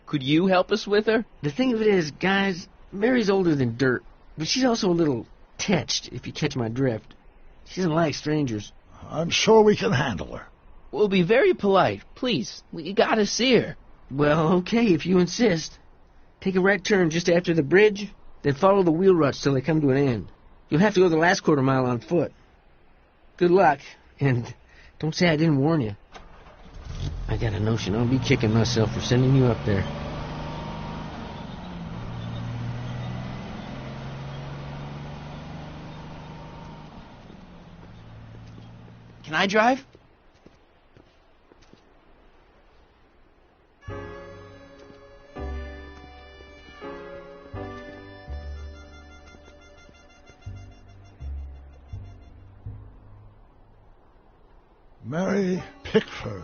Could you help us with her? The thing of it is, guys, Mary's older than dirt, but she's also a little tetched, if you catch my drift. She doesn't like strangers. I'm sure we can handle her. We'll be very polite. Please, we gotta see her. Well, okay, if you insist. Take a right turn just after the bridge, then follow the wheel ruts till they come to an end. You'll have to go the last quarter mile on foot. Good luck, and don't say I didn't warn you. I got a notion I'll be kicking myself for sending you up there. Can I drive? Mary Pickford.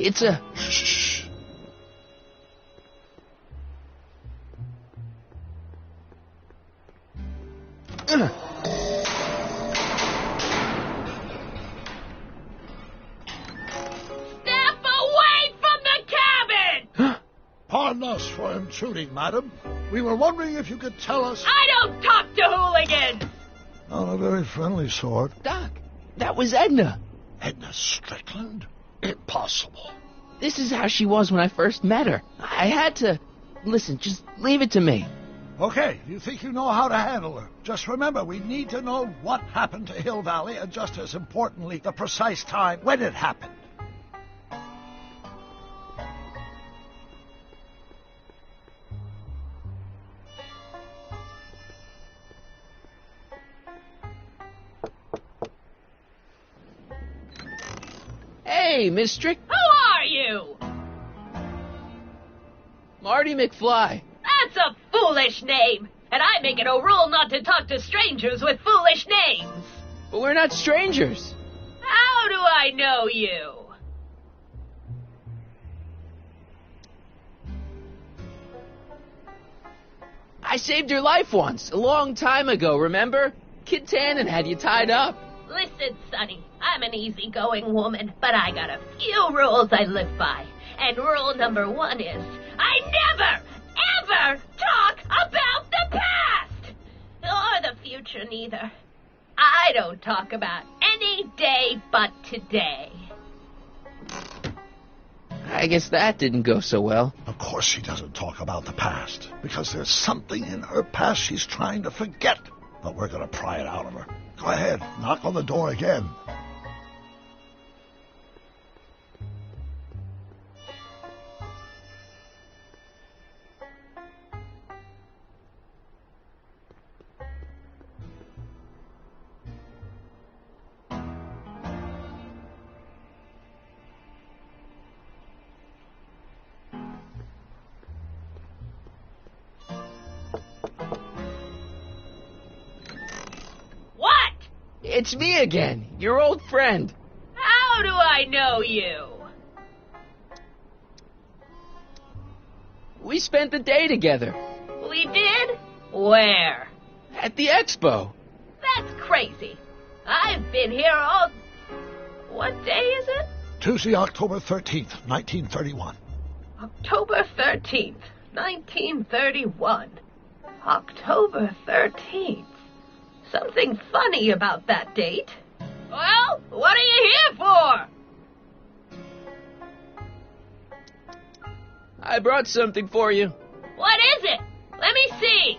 It's a... Shh. Pardon us for intruding, madam. We were wondering if you could tell us... I don't talk to hooligans! On a very friendly sort. Doc, that was Edna. Edna Strickland? Impossible. This is how she was when I first met her. I had to... Listen, just leave it to me. Okay, you think you know how to handle her. Just remember, we need to know what happened to Hill Valley, and just as importantly, the precise time when it happened. Hey, Miss Strick... Who are you? Marty McFly. That's a foolish name, and I make it a rule not to talk to strangers with foolish names. But we're not strangers. How do I know you? I saved your life once, a long time ago, remember? Kid Tannen had you tied up. Listen, Sonny, I'm an easygoing woman, but I got a few rules I live by. And rule number 1 is, I never, ever talk about the past! Or the future, neither. I don't talk about any day but today. I guess that didn't go so well. Of course she doesn't talk about the past, because there's something in her past she's trying to forget. But we're going to pry it out of her. Go ahead, knock on the door again. It's me again, your old friend. How do I know you? We spent the day together. We did? Where? At the expo. That's crazy. I've been here all... What day is it? Tuesday, October 13th, 1931. October 13th, 1931. October 13th. Something funny about that date. Well, what are you here for? I brought something for you. What is it? Let me see.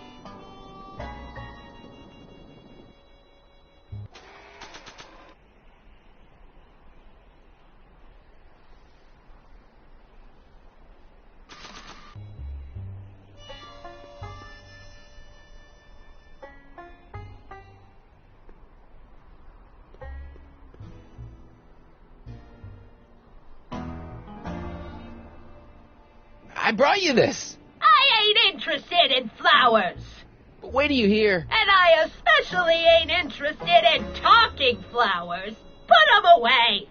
I brought you this. I ain't interested in flowers. But wait till you hear. And I especially ain't interested in talking flowers. Put 'em away.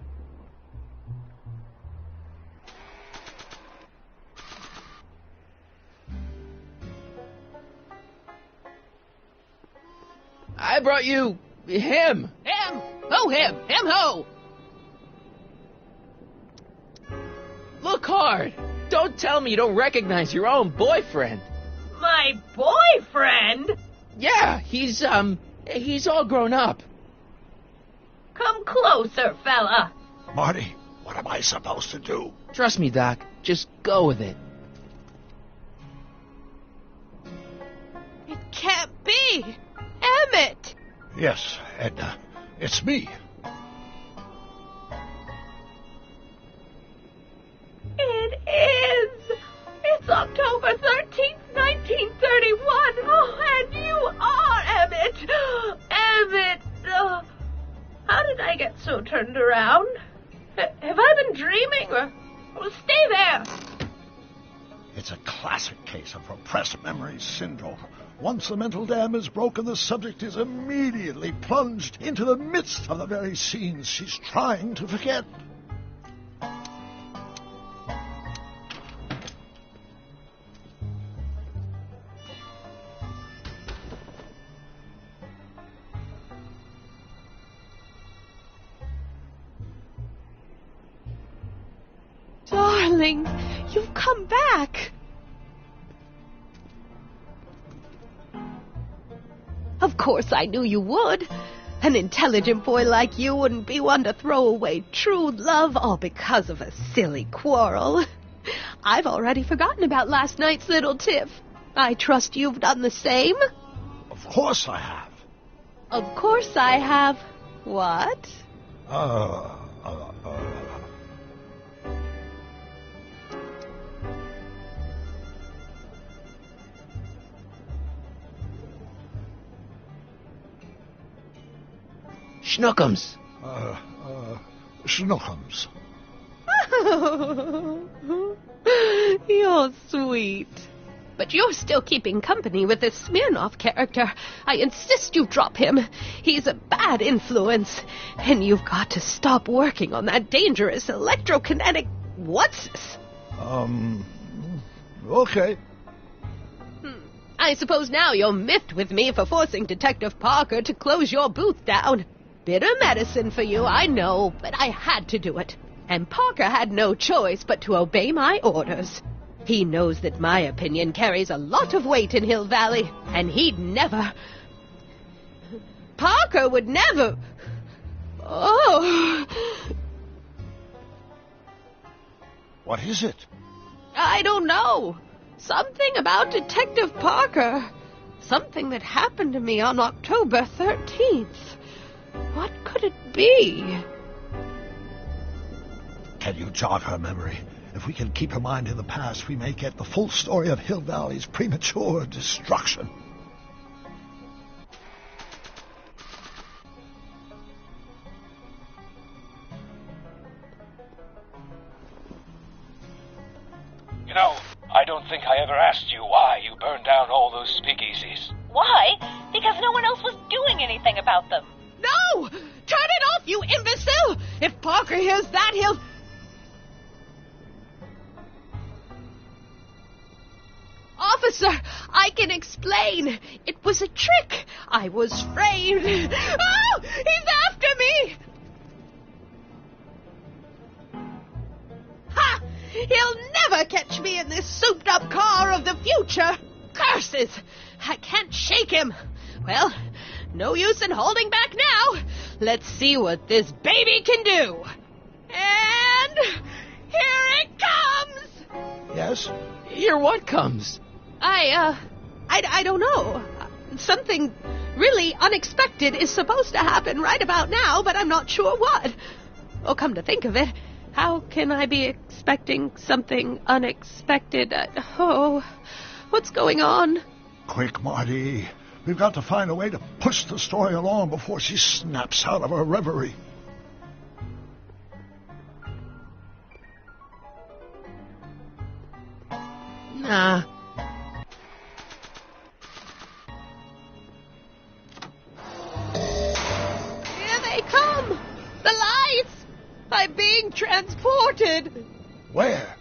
I brought you him. Him? Ho him! Him ho! Look hard. Don't tell me you don't recognize your own boyfriend. My boyfriend? Yeah, he's all grown up. Come closer, fella. Marty, what am I supposed to do? Trust me, Doc. Just go with it. It can't be! Emmett! Yes, Edna. It's me. It is! It's October 13th, 1931! Oh, and you are Emmett! Emmett! How did I get so turned around? Have I been dreaming? Or stay there! It's a classic case of repressed memory syndrome. Once the mental dam is broken, the subject is immediately plunged into the midst of the very scenes she's trying to forget. darling. You've come back. Of course I knew you would. An intelligent boy like you wouldn't be one to throw away true love all because of a silly quarrel. I've already forgotten about last night's little tiff. I trust you've done the same? Of course I have. Of course I have. What? Schnookums. Schnookums. You're sweet. But you're still keeping company with this Smirnoff character. I insist you drop him. He's a bad influence. And you've got to stop working on that dangerous electrokinetic... What's this? Okay. I suppose now you're miffed with me for forcing Detective Parker to close your booth down. Bitter medicine for you, I know, but I had to do it. And Parker had no choice but to obey my orders. He knows that my opinion carries a lot of weight in Hill Valley, and he'd never... Parker would never... Oh... What is it? I don't know. Something about Detective Parker. Something that happened to me on October 13th. What could it be? Can you jog her memory? If we can keep her mind in the past, we may get the full story of Hill Valley's premature destruction. You know, I don't think I ever asked you why you burned down all those speakeasies. Why? Because no one else was doing anything about them. No! Turn it off, you imbecile! If Parker hears that, he'll... Officer, I can explain. It was a trick. I was framed. Oh! He's after me! Ha! He'll never catch me in this souped-up car of the future. Curses! I can't shake him. Well, no use in holding back now. Let's see what this baby can do. And here it comes! Yes? Here what comes? I don't know. Something really unexpected is supposed to happen right about now, but I'm not sure what. Oh, come to think of it, how can I be expecting something unexpected? What's going on? Quick, Marty. We've got to find a way to push the story along before she snaps out of her reverie. Nah. Here they come! The lights! I'm being transported! Where?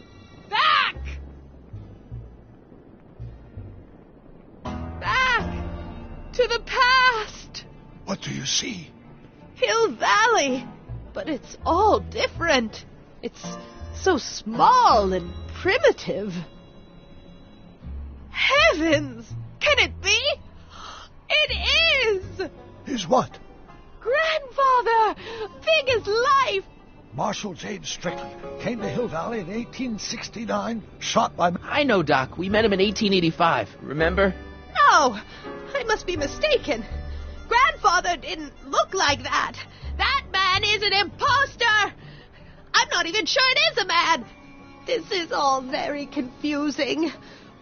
Back! Back! To the past! What do you see? Hill Valley! But it's all different. It's so small and primitive. Heavens! Can it be? It is! Is what? Grandfather! Big as life! Marshal James Strickland came to Hill Valley in 1869, shot by... I know, Doc. We met him in 1885. Remember? No! I must be mistaken. Grandfather didn't look like that. That man is an imposter! I'm not even sure it is a man. This is all very confusing.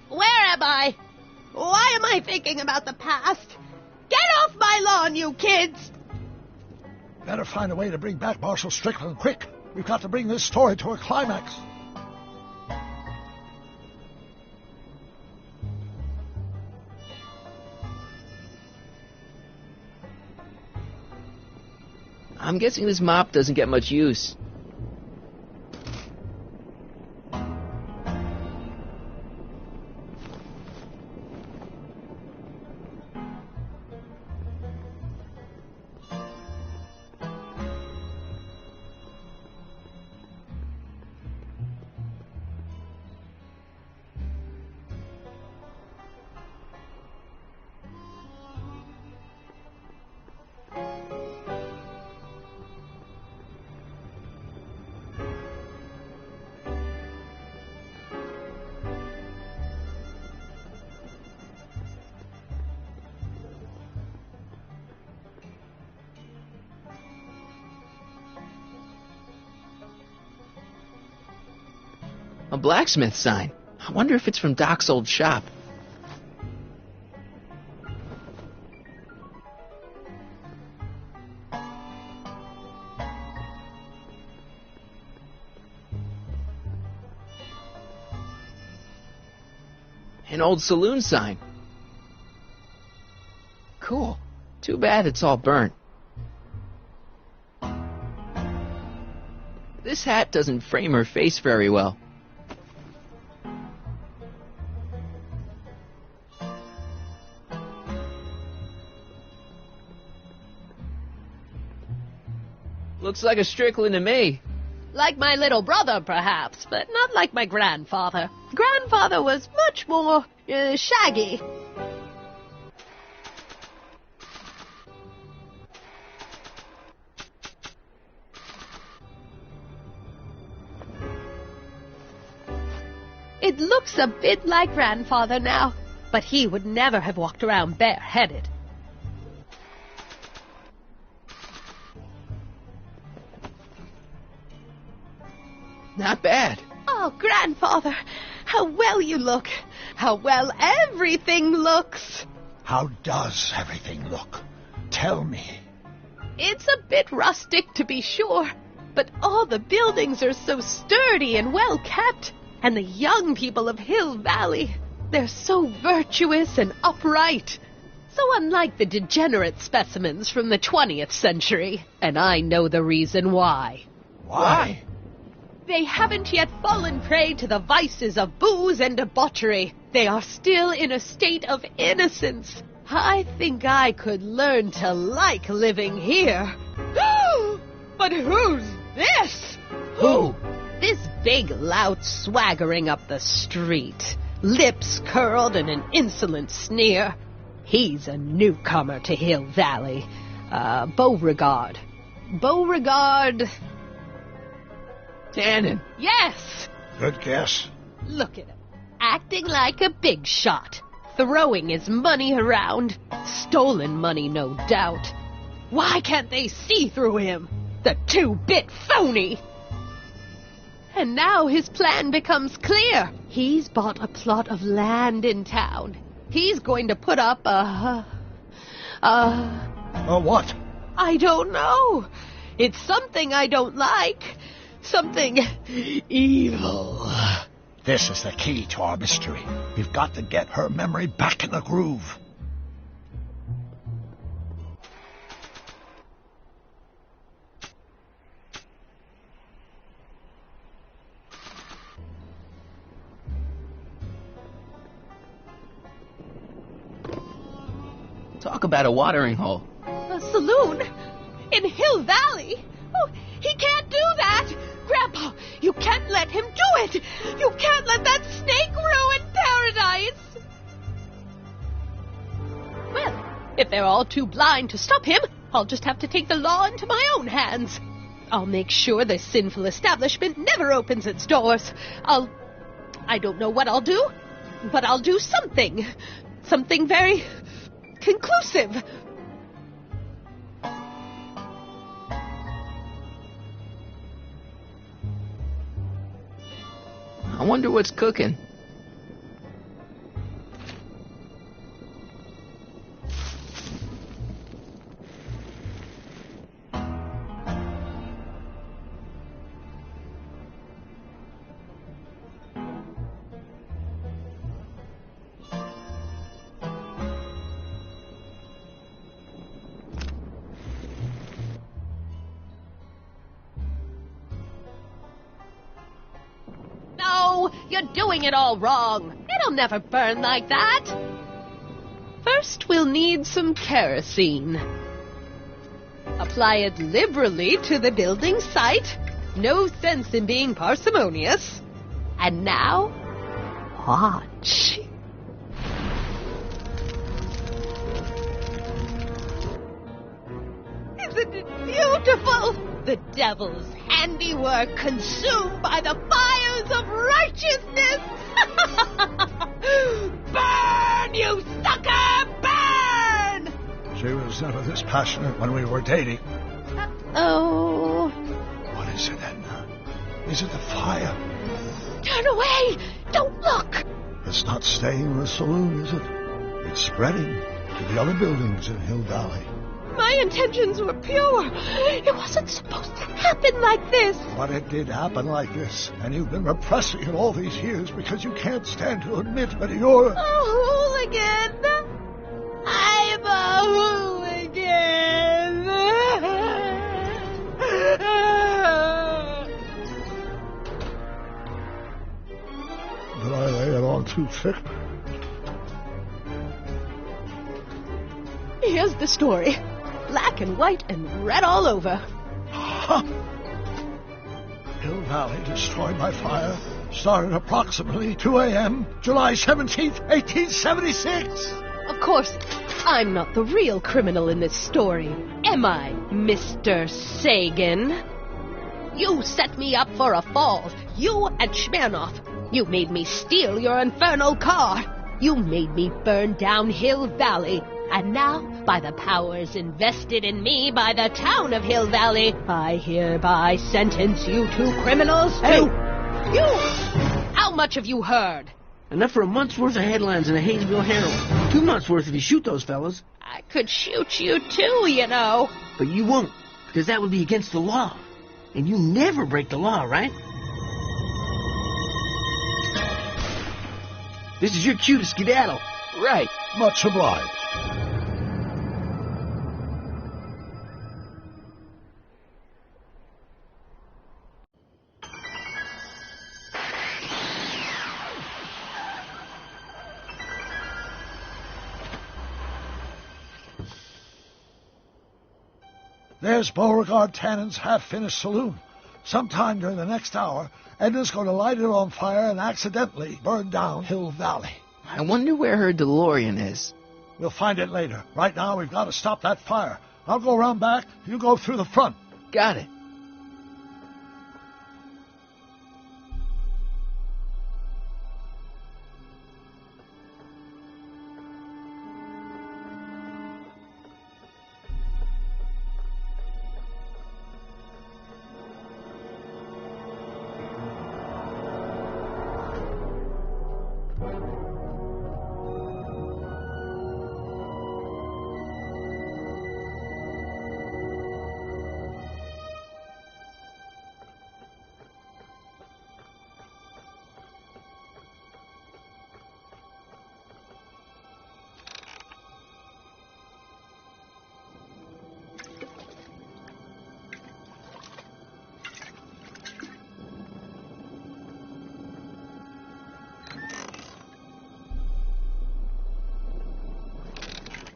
Where am I? Why am I thinking about the past? Get off my lawn, you kids! Better find a way to bring back Marshal Strickland quick. We've got to bring this story to a climax. I'm guessing this mop doesn't get much use. A blacksmith sign. I wonder if it's from Doc's old shop. An old saloon sign. Cool. Too bad it's all burnt. This hat doesn't frame her face very well. Looks like a Strickland to me. Like my little brother, perhaps, but not like my grandfather. Grandfather was much more shaggy. It looks a bit like grandfather now, but he would never have walked around bareheaded. Not bad. Oh, grandfather, how well you look. How well everything looks. How does everything look? Tell me. It's a bit rustic, to be sure, but all the buildings are so sturdy and well kept. And the young people of Hill Valley, they're so virtuous and upright. So unlike the degenerate specimens from the 20th century. And I know the reason why. Why? They haven't yet fallen prey to the vices of booze and debauchery. They are still in a state of innocence. I think I could learn to like living here. But who's this? Who? This big lout swaggering up the street, lips curled in an insolent sneer. He's a newcomer to Hill Valley. Beauregard. Beauregard... Tannen. Yes! Good guess. Look at him. Acting like a big shot. Throwing his money around. Stolen money, no doubt. Why can't they see through him? The two-bit phony! And now his plan becomes clear. He's bought a plot of land in town. He's going to put up a what? I don't know. It's something I don't like. Something evil. This is the key to our mystery. We've got to get her memory back in the groove. Talk about a watering hole. A saloon? In Hill Valley? Oh, he can't do that! Grandpa, you can't let him do it! You can't let that snake ruin paradise! Well, if they're all too blind to stop him, I'll just have to take the law into my own hands. I'll make sure this sinful establishment never opens its doors. I don't know what I'll do, but I'll do something. Something very conclusive. I wonder what's cooking. You're doing it all wrong. It'll never burn like that. First, we'll need some kerosene. Apply it liberally to the building site. No sense in being parsimonious. And now, watch. Isn't it beautiful? The devil's handiwork consumed by the fires of righteousness! Burn, you sucker! Burn! She was never this passionate when we were dating. Oh. What is it, Edna? Is it the fire? Turn away! Don't look! It's not staying in the saloon, is it? It's spreading to the other buildings in Hill Valley. My intentions were pure. It wasn't supposed to happen like this. But it did happen like this, and you've been repressing it all these years because you can't stand to admit that you're... A hooligan! I'm a hooligan! Did I lay it on too thick? Here's the story. Black and white and red all over. Huh. Hill Valley destroyed by fire started approximately 2 a.m., July 17th, 1876. Of course, I'm not the real criminal in this story, am I, Mr. Sagan? You set me up for a fall. You and Smirnoff. You made me steal your infernal car. You made me burn down Hill Valley. And now, by the powers invested in me by the town of Hill Valley, I hereby sentence you two criminals to... Hey! You! How much have you heard? Enough for a month's worth of headlines in a Hayesville Herald. 2 months' worth if you shoot those fellas. I could shoot you too, you know. But you won't, because that would be against the law. And you never break the law, right? This is your cue to skedaddle. Right. Much obliged. There's Beauregard Tannen's half-finished saloon. Sometime during the next hour, Edna's going to light it on fire and accidentally burn down Hill Valley. I wonder where her DeLorean is. We'll find it later. Right now, we've got to stop that fire. I'll go around back. You go through the front. Got it.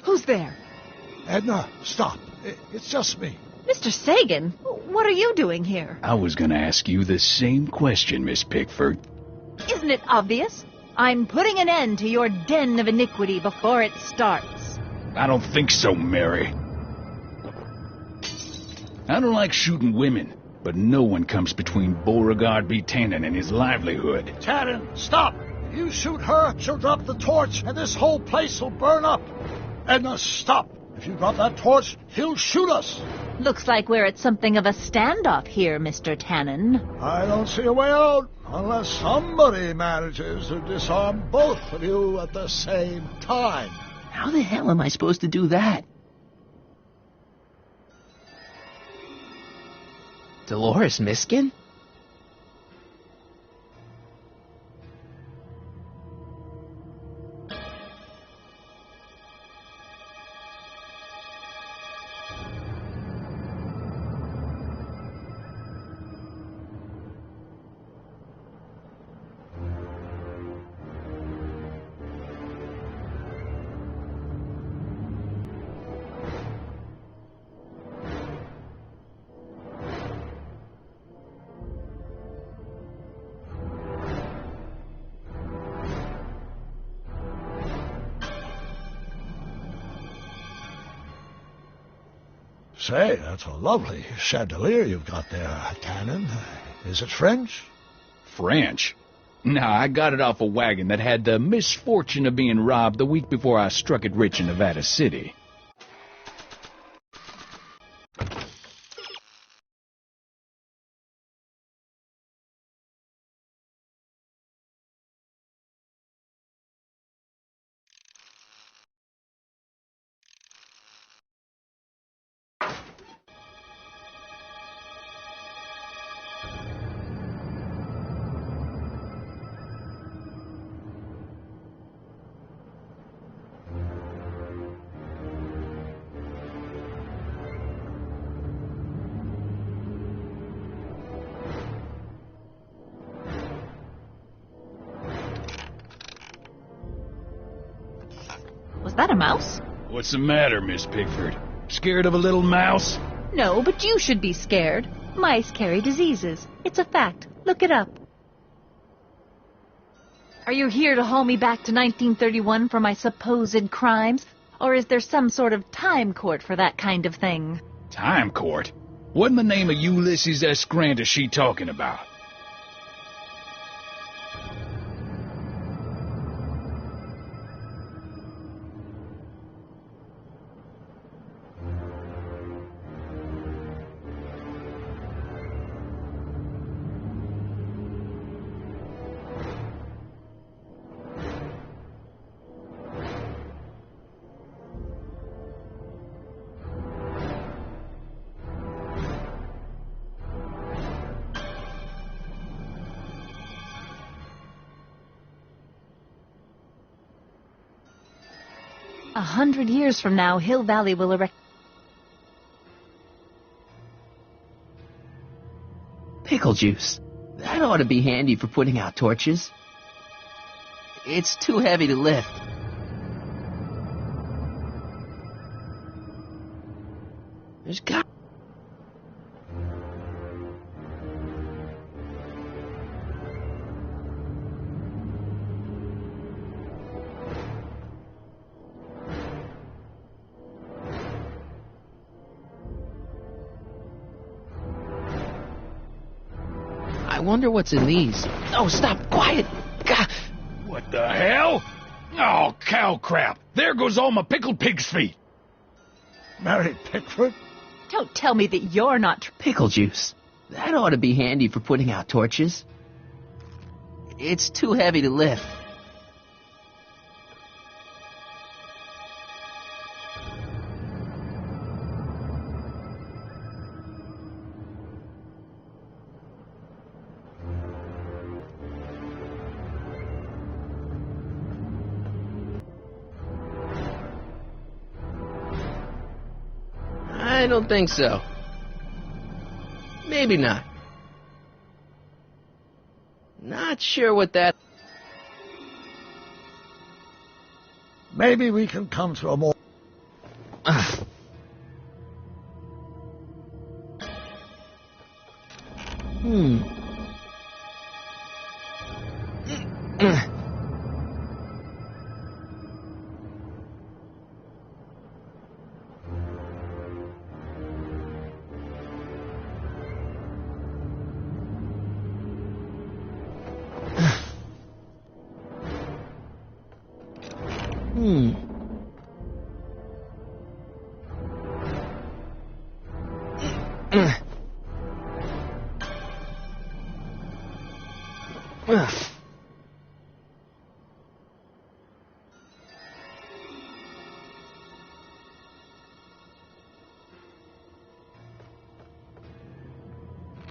Who's there? Edna, stop. It's just me. Mr. Sagan, what are you doing here? I was going to ask you the same question, Miss Pickford. Isn't it obvious? I'm putting an end to your den of iniquity before it starts. I don't think so, Mary. I don't like shooting women, but no one comes between Beauregard B. Tannen and his livelihood. Tannen, stop! If you shoot her, she'll drop the torch, and this whole place will burn up. Edna, stop! If you drop that torch, he'll shoot us. Looks like we're at something of a standoff here, Mr. Tannen. I don't see a way out, unless somebody manages to disarm both of you at the same time. How the hell am I supposed to do that? Dolores Miskin? Say, that's a lovely chandelier you've got there, Tannen. Is it French? French? Nah, I got it off a wagon that had the misfortune of being robbed the week before I struck it rich in Nevada City. Was that a mouse? What's the matter, Miss Pickford? Scared of a little mouse? No, but you should be scared. Mice carry diseases. It's a fact. Look it up. Are you here to haul me back to 1931 for my supposed crimes? Or is there some sort of time court for that kind of thing? Time court? What in the name of Ulysses S. Grant is she talking about? A 100 years from now, Hill Valley will erect... Pickle juice. That ought to be handy for putting out torches. It's too heavy to lift. There's got... I wonder what's in these. Oh, stop! Quiet! Gah. What the hell? Oh, cow crap! There goes all my pickled pig's feet! Mary Pickford? Don't tell me that you're not... Pickle juice. That ought to be handy for putting out torches. It's too heavy to lift. I don't think so. Maybe not. Not sure what that... Maybe we can come to a more...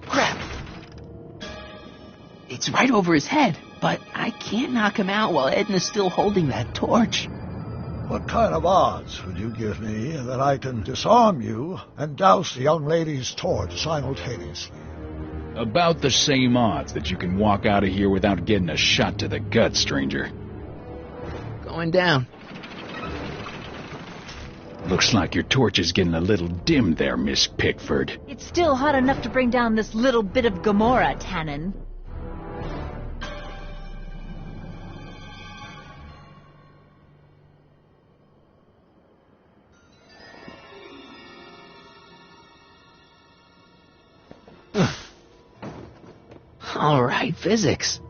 Crap! It's right over his head, but I can't knock him out while Edna's still holding that torch. What kind of odds would you give me that I can disarm you and douse the young lady's torch simultaneously? About the same odds that you can walk out of here without getting a shot to the gut, stranger. Going down. Looks like your torch is getting a little dim there, Miss Pickford. It's still hot enough to bring down this little bit of Gomorrah, Tannen. All right, physics.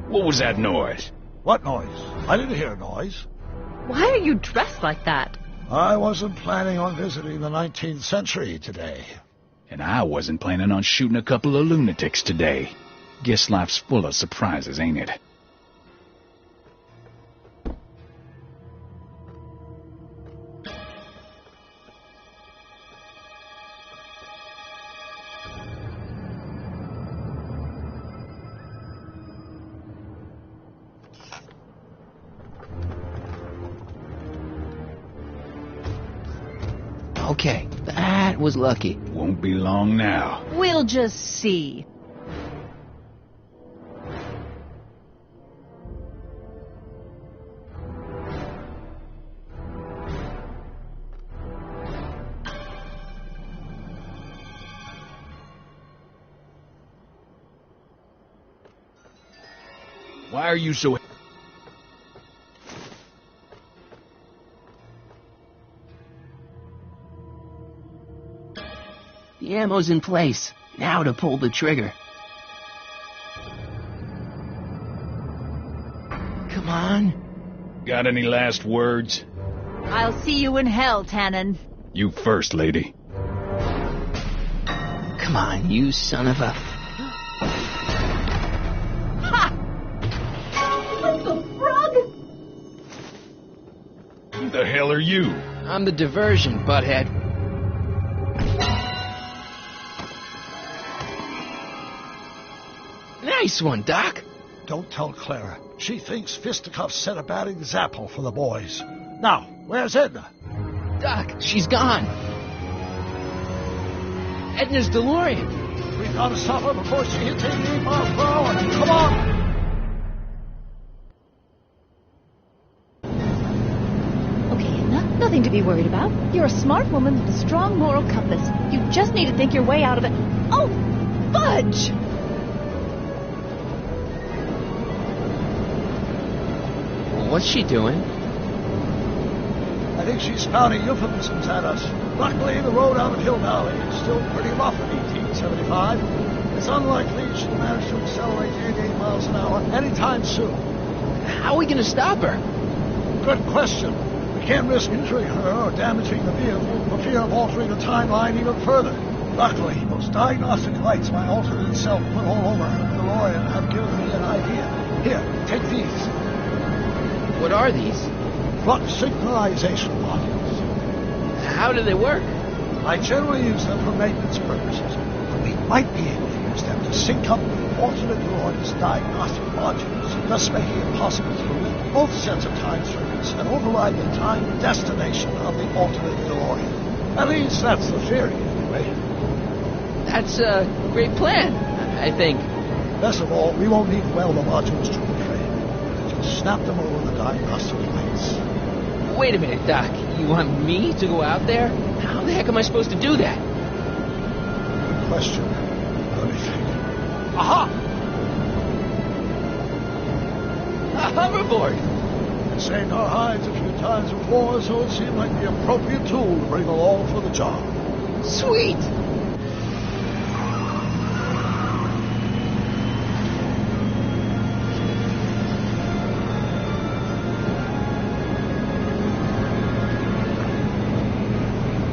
What was that noise? What noise? I didn't hear a noise. Why are you dressed like that? I wasn't planning on visiting the 19th century today. And I wasn't planning on shooting a couple of lunatics today. Guess life's full of surprises, ain't it? Okay, that was lucky. Won't be long now. We'll just see. Why are you so... The ammo's in place. Now to pull the trigger. Come on. Got any last words? I'll see you in hell, Tannen. You first, lady. Come on, you son of a... What the frog? Who the hell are you? I'm the diversion, butthead. Nice one, Doc. Don't tell Clara. She thinks fisticuffs set a bad example for the boys. Now, where's Edna? Doc, she's gone. Edna's DeLorean. We've got to stop her before she hits 88 miles per hour. Come on! Nothing to be worried about. You're a smart woman with a strong moral compass. You just need to think your way out of it. Oh, fudge! What's she doing? I think she's spouting euphemisms at us. Luckily, the road out of Hill Valley is still pretty rough in 1875. It's unlikely she'll manage to accelerate 88 miles an hour anytime soon. How are we going to stop her? Good question. We can't risk injuring her or damaging the vehicle for fear of altering the timeline even further. Luckily, those diagnostic lights my alternate self put all over her DeLorean have given me an idea. Here, take these. What are these? Flux synchronization modules. How do they work? I generally use them for maintenance purposes, but we might be able to use them to sync up with alternate DeLorean's diagnostic modules, thus making it possible to read both sets of time circuits and override the time and destination of the alternate DeLorean. At least that's the theory, anyway. That's a great plan, I think. Best of all, we won't need to weld the modules to the frame. Just snap them over the diagnostic lights. Wait a minute, Doc. You want me to go out there? How the heck am I supposed to do that? Good question. Let me think. Aha! A hoverboard! Saved our hides a few times before, so it seemed like the appropriate tool to bring along for the job. Sweet!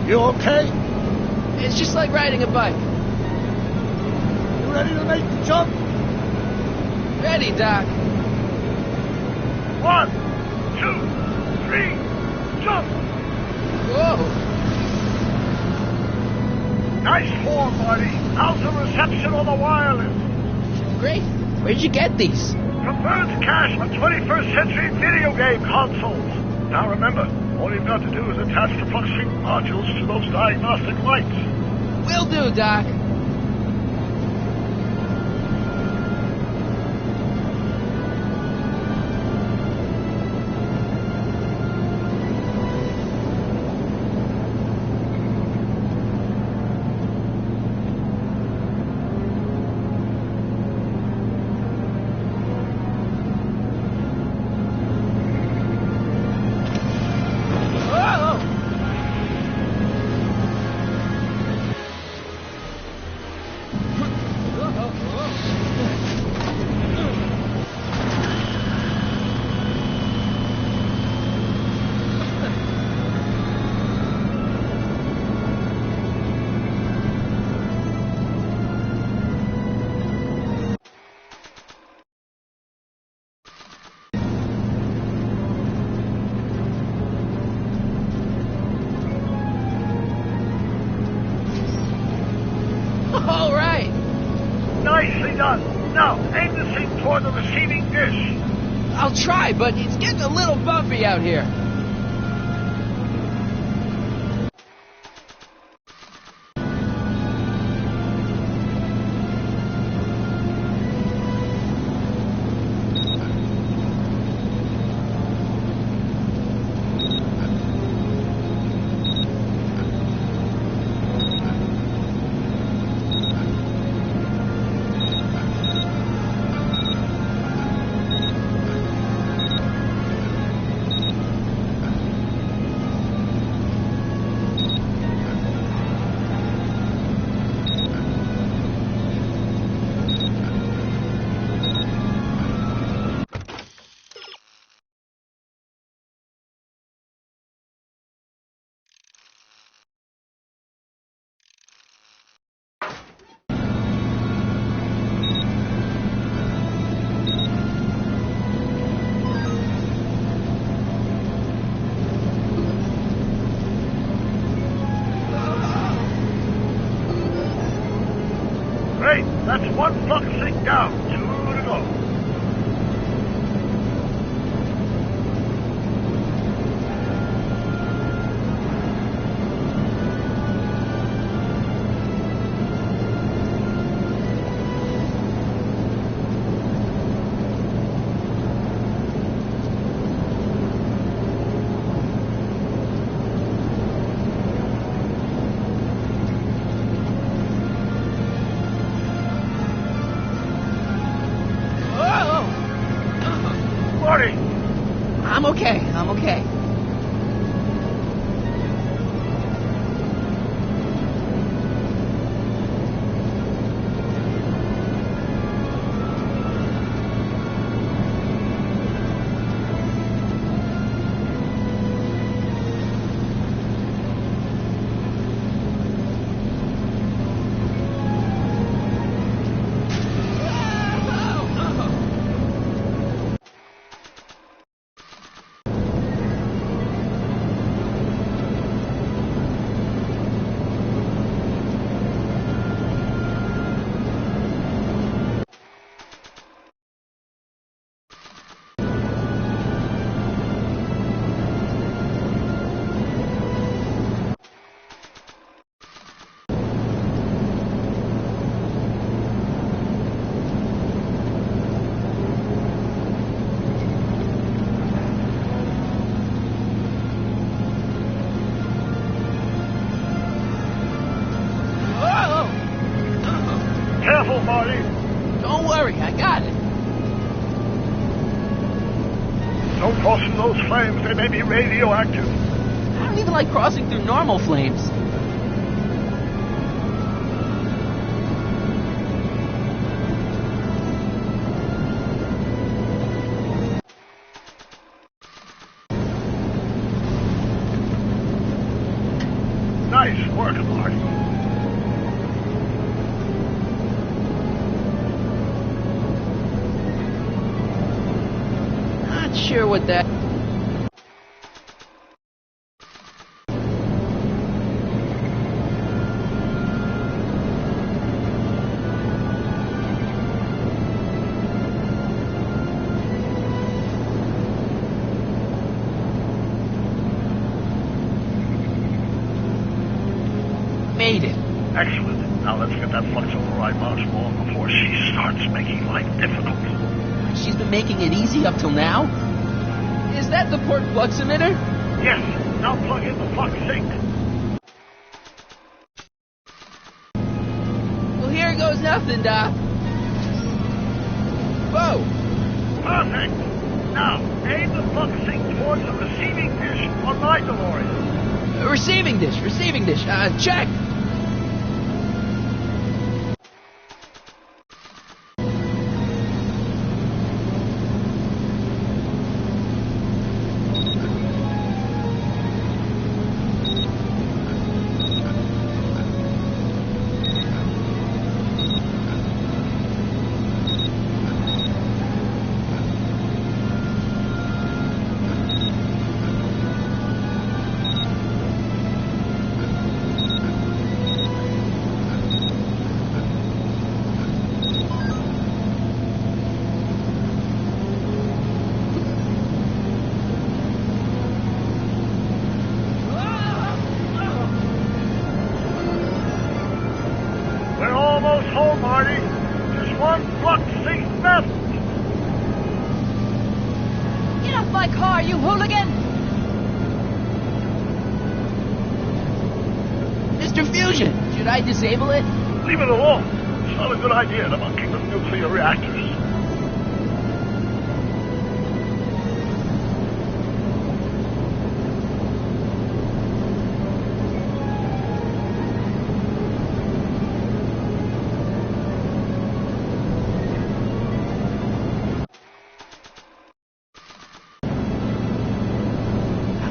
You okay? It's just like riding a bike. You ready to make the jump? Ready, Doc. 1, 2, 3, jump! Whoa! Nice form, buddy. How's the reception on the wireless? Great. Where'd you get these? From Bird's cache on 21st century video game consoles. Now remember, all you've got to do is attach the flux sync modules to those diagnostic lights. Will do, Doc. All right. Nicely done. Now, aim the thing toward the receiving dish. I'll try, but it's getting a little bumpy out here. That's one flux sink down. 2 to go. I'm okay. I'm okay. Careful, Marty. Don't worry, I got it. Don't cross through those flames. They may be radioactive. I don't even like crossing through normal flames. Nice work, Marty. Not sure what that... Made it. Excellent. Now let's get that flux override module on before she starts making life difficult. She's been making it easy up till now? Is that the port flux emitter? Yes. Now plug in the flux sink. Well, here goes nothing, Doc. Whoa! Perfect. Now, aim the flux sink towards the receiving dish on my DeLorean. Receiving dish. Check! We're almost home, Marty. Just one flux sink left. Get off my car, you hooligan! Mr. Fusion, should I disable it? Leave it alone. It's not a good idea to monkey with nuclear reactors.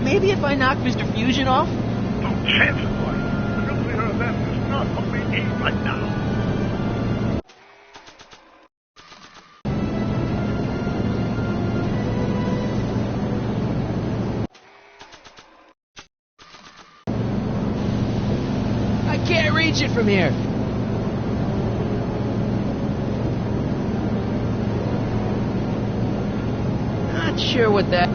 Maybe if I knock Mr. Fusion off? No chance of life. The nuclear event is not what we need right now. I can't reach it from here. sure what that...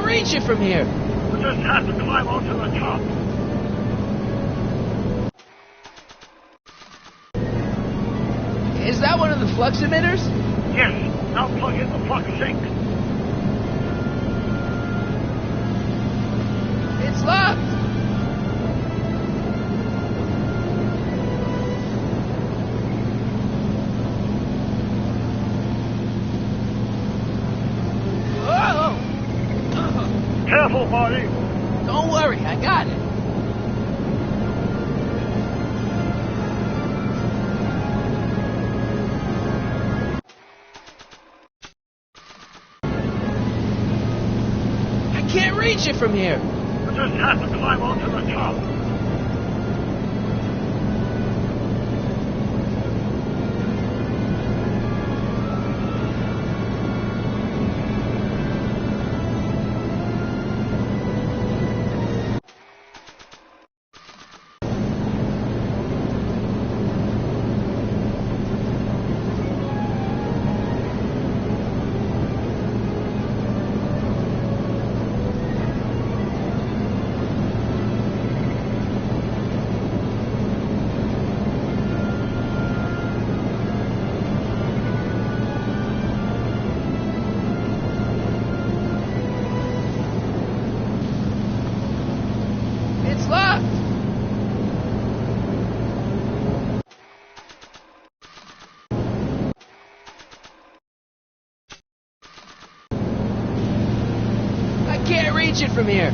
reach it from here. We just have to climb onto the top. Is that one of the flux emitters? Yes. Now plug in the flux sink. It's locked. Careful, Marty. Don't worry, I got it. I can't reach it from here. We just have to climb onto the top. It's locked. I can't reach it from here.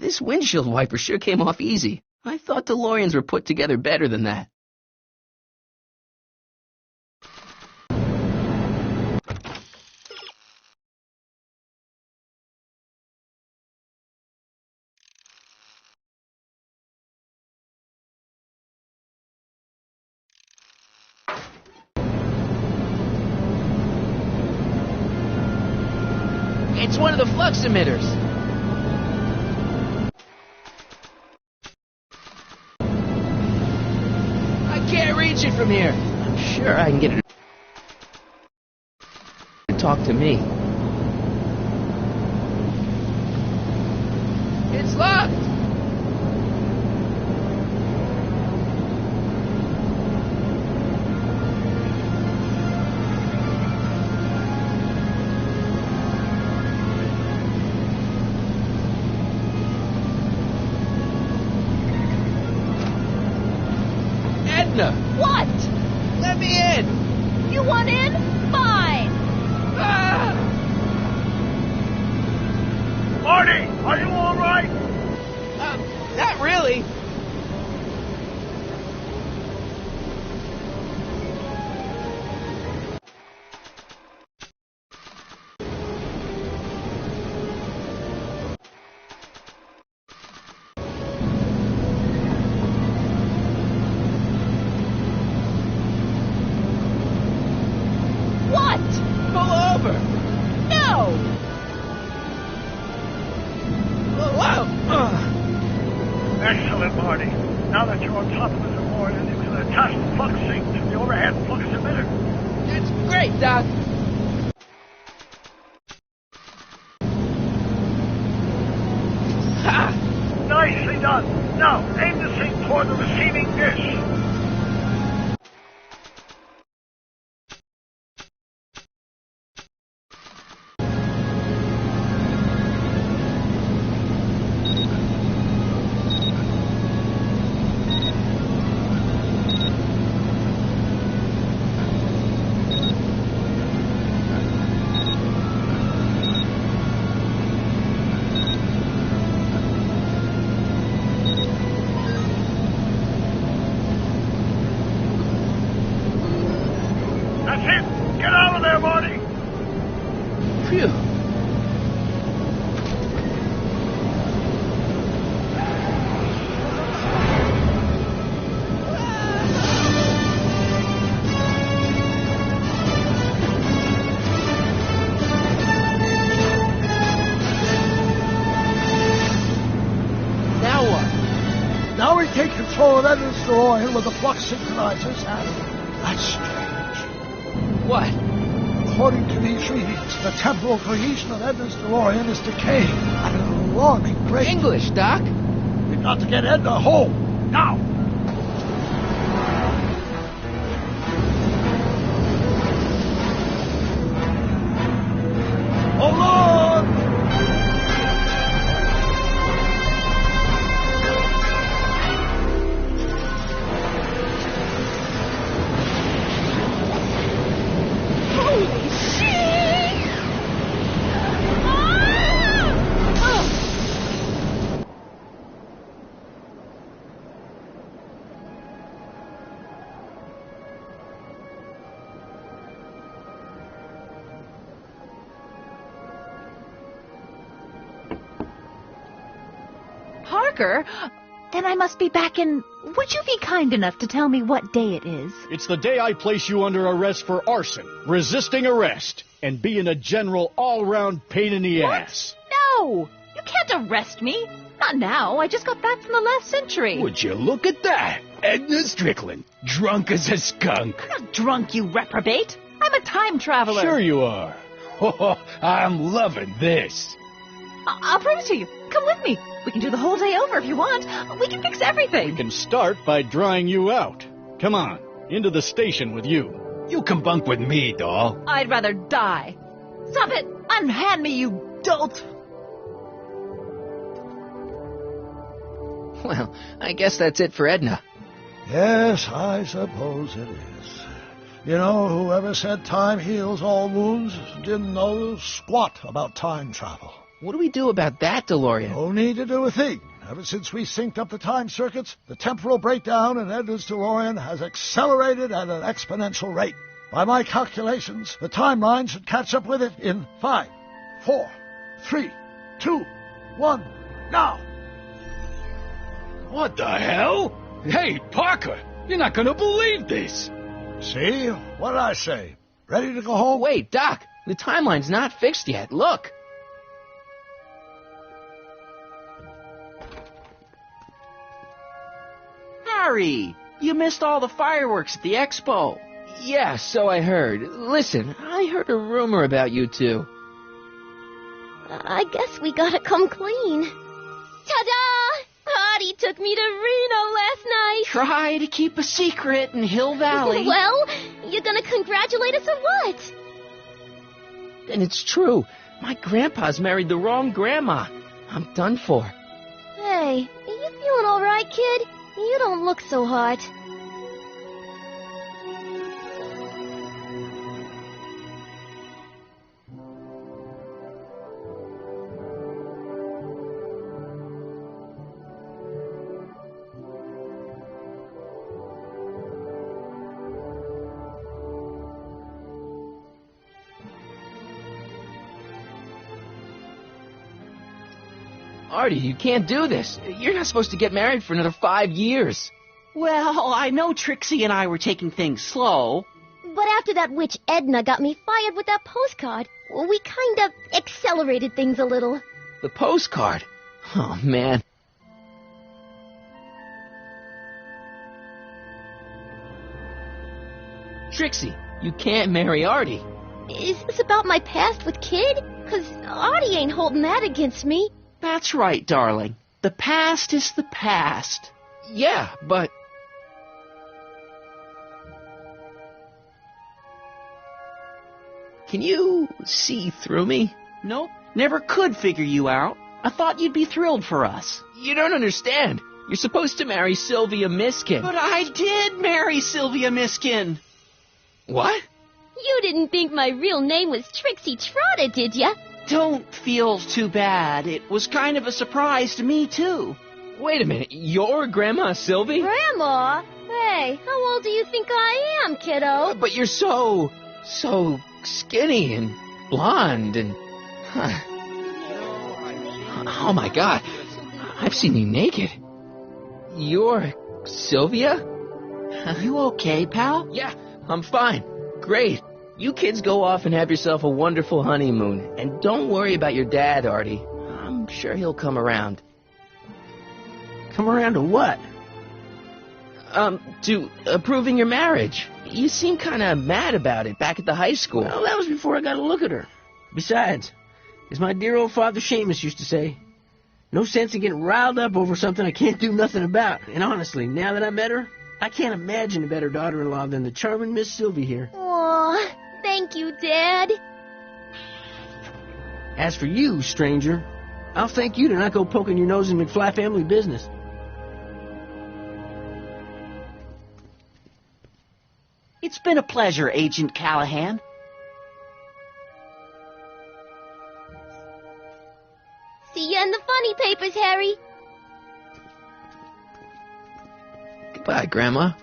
This windshield wiper sure came off easy. I thought DeLoreans were put together better than that. It's one of the flux emitters. Can't reach it from here. I'm sure I can get it to talk to me. It's locked. What? Let me in! You want in? Fine! Ah! Marty, are you all right? Not really. Excellent, Marty. Now that you're on top of the DeLorean, you can attach the flux sink to the overhead flux emitter. That's great, Doc. toward the receiving dish. Get out of there, Marty! Phew. Now what? Now we take control of Edna's DeLorean with the flux synchronizers, and that's strange. What? According to these readings, the temporal cohesion of Edna's DeLorean is decaying at an alarming rate. English, Doc. We've got to get Edna home, now! Hold on! Parker? Then I must be back in... Would you be kind enough to tell me what day it is? It's the day I place you under arrest for arson, resisting arrest, and being a general all-round pain in the ass. No! You can't arrest me. Not now. I just got back from the last century. Would you look at that? Edna Strickland, drunk as a skunk. I'm not drunk, you reprobate. I'm a time traveler. Sure you are. Oh, I'm loving this. I'll prove it to you. Come with me. We can do the whole day over if you want. We can fix everything. We can start by drying you out. Come on, into the station with you. You can bunk with me, doll. I'd rather die. Stop it! Unhand me, you dolt! Well, I guess that's it for Edna. Yes, I suppose it is. You know, whoever said time heals all wounds didn't know squat about time travel. What do we do about that, DeLorean? No need to do a thing. Ever since we synced up the time circuits, the temporal breakdown in Edna's DeLorean has accelerated at an exponential rate. By my calculations, the timeline should catch up with it in 5, 4, 3, 2, 1, now! What the hell? Hey, Parker, you're not gonna believe this. See? What did I say? Ready to go home? Wait, Doc, the timeline's not fixed yet. Look. Harry, you missed all the fireworks at the expo. Yeah, so I heard. Listen, I heard a rumor about you two. I guess we gotta come clean. Ta-da! Artie took me to Reno last night. Try to keep a secret in Hill Valley. Well, you gonna congratulate us or what? And it's true. My grandpa's married the wrong grandma. I'm done for. Hey, are you feeling all right, kid? You don't look so hot. Artie, you can't do this. You're not supposed to get married for another 5 years. Well, I know Trixie and I were taking things slow. But after that witch Edna got me fired with that postcard, we kind of accelerated things a little. The postcard? Oh, man. Trixie, you can't marry Artie. Is this about my past with Kid? 'Cause Artie ain't holding that against me. That's right, darling. The past is the past. Yeah, but... Can you see through me? Nope, never could figure you out. I thought you'd be thrilled for us. You don't understand. You're supposed to marry Sylvia Miskin. But I did marry Sylvia Miskin. What? You didn't think my real name was Trixie Trotter, did ya? Don't feel too bad. It was kind of a surprise to me, too. Wait a minute, you're Grandma Sylvie? Grandma? Hey, how old do you think I am, kiddo? But you're so skinny and blonde and... Oh my God, I've seen you naked. You're Sylvia? You okay, pal? Yeah, I'm fine. Great. You kids go off and have yourself a wonderful honeymoon. And don't worry about your dad, Artie. I'm sure he'll come around. Come around to what? To approving your marriage. You seem kind of mad about it back at the high school. Well, that was before I got a look at her. Besides, as my dear old father Seamus used to say, no sense in getting riled up over something I can't do nothing about. And honestly, now that I met her, I can't imagine a better daughter-in-law than the charming Miss Sylvie here. Aw, thank you, Dad. As for you, stranger, I'll thank you to not go poking your nose in McFly family business. It's been a pleasure, Agent Callahan. See ya in the funny papers, Harry. Goodbye, Grandma.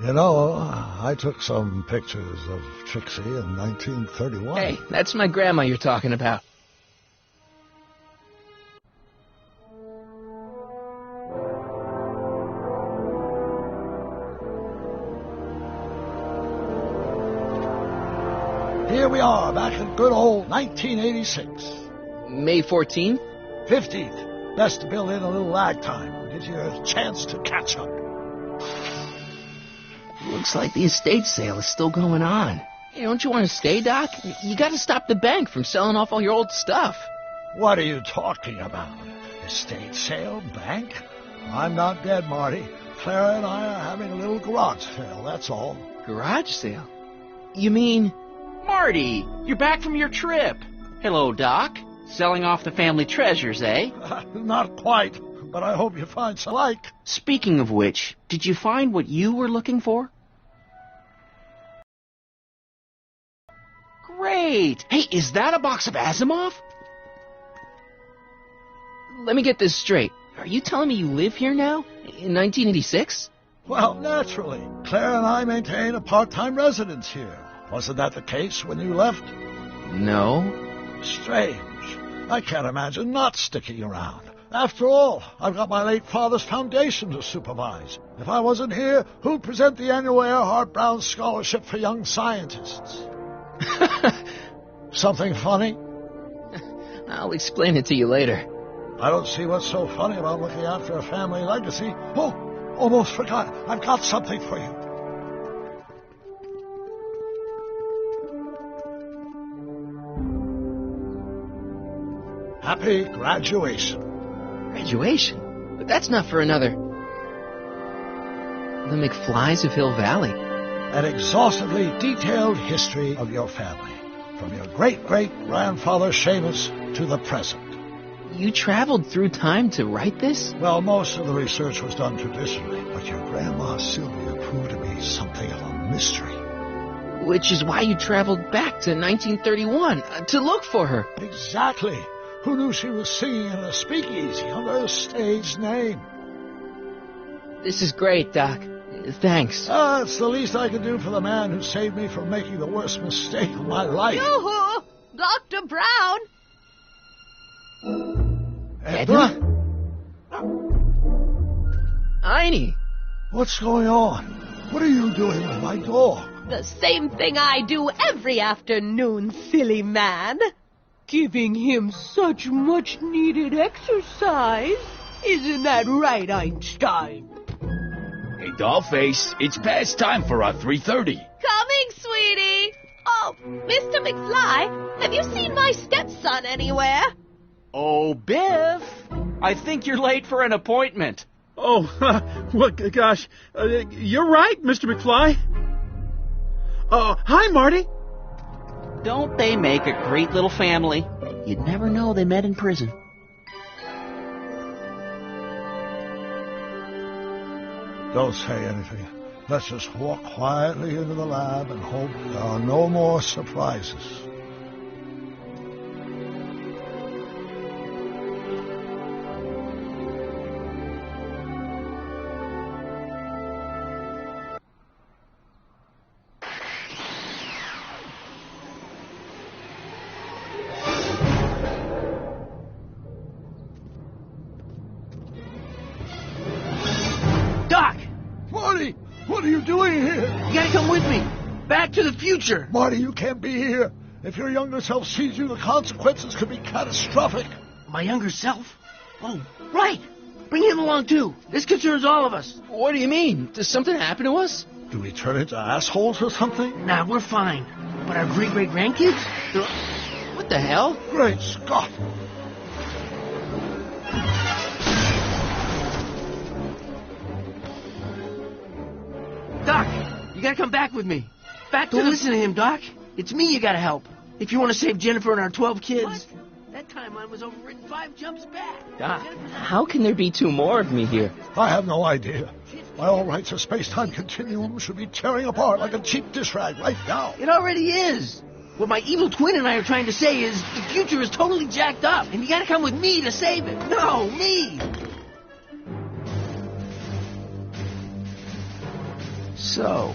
You know, I took some pictures of Trixie in 1931. Hey, that's my grandma you're talking about. Here we are, back in good old 1986. May 14th? 15th. Best to build in a little lag time. Gives you a chance to catch up. Looks like the estate sale is still going on. Hey, don't you want to stay, Doc? You got to stop the bank from selling off all your old stuff. What are you talking about? Estate sale? Bank? I'm not dead, Marty. Clara and I are having a little garage sale, that's all. Garage sale? You mean... Marty, you're back from your trip. Hello, Doc. Selling off the family treasures, eh? Not quite, but I hope you find some like. Speaking of which, did you find what you were looking for? Great. Hey, is that a box of Asimov? Let me get this straight. Are you telling me you live here now? In 1986? Well, naturally. Claire and I maintain a part-time residence here. Wasn't that the case when you left? No. Strange. I can't imagine not sticking around. After all, I've got my late father's foundation to supervise. If I wasn't here, who'd present the annual Earhart Brown Scholarship for Young Scientists? Something funny? I'll explain it to you later. I don't see what's so funny about looking after a family legacy. Oh, almost forgot. I've got something for you. Happy graduation. Graduation? But that's not for another... The McFlys of Hill Valley. An exhaustively detailed history of your family. From your great-great-grandfather Seamus to the present. You traveled through time to write this? Well, most of the research was done traditionally, but your grandma Sylvia proved to be something of a mystery. Which is why you traveled back to 1931, to look for her. Exactly. Who knew she was singing in a speakeasy under a stage name? This is great, Doc. Thanks. It's the least I can do for the man who saved me from making the worst mistake of my life. Yoo-hoo! Dr. Brown! Edna? Einie! What's going on? What are you doing with my dog? The same thing I do every afternoon, silly man. Giving him such much-needed exercise. Isn't that right, Einstein? Hey, Dollface, it's past time for our 3:30. Coming, sweetie. Oh, Mr. McFly, have you seen my stepson anywhere? Oh, Biff, I think you're late for an appointment. Oh, well, gosh. You're right, Mr. McFly. Hi, Marty. Don't they make a great little family? You'd never know they met in prison. Don't say anything. Let's just walk quietly into the lab and hope there are no more surprises. Doc! Marty! What are you doing here? You gotta come with me. Back to the future. Marty, you can't be here. If your younger self sees you, the consequences could be catastrophic. My younger self? Oh, right. Bring him along, too. This concerns all of us. What do you mean? Does something happen to us? Do we turn into assholes or something? Nah, we're fine. But our great-great-grandkids? What the hell? Great Scott! Doc, you gotta come back with me. Don't listen to him, Doc. It's me you gotta help. If you want to save Jennifer and our 12 kids. What? That timeline was overwritten 5 jumps back. Doc, how can there be 2 more of me here? I have no idea. By all rights, a space-time continuum should be tearing apart like a cheap dish rag right now. It already is. What my evil twin and I are trying to say is the future is totally jacked up, and you gotta come with me to save it. No, me. So,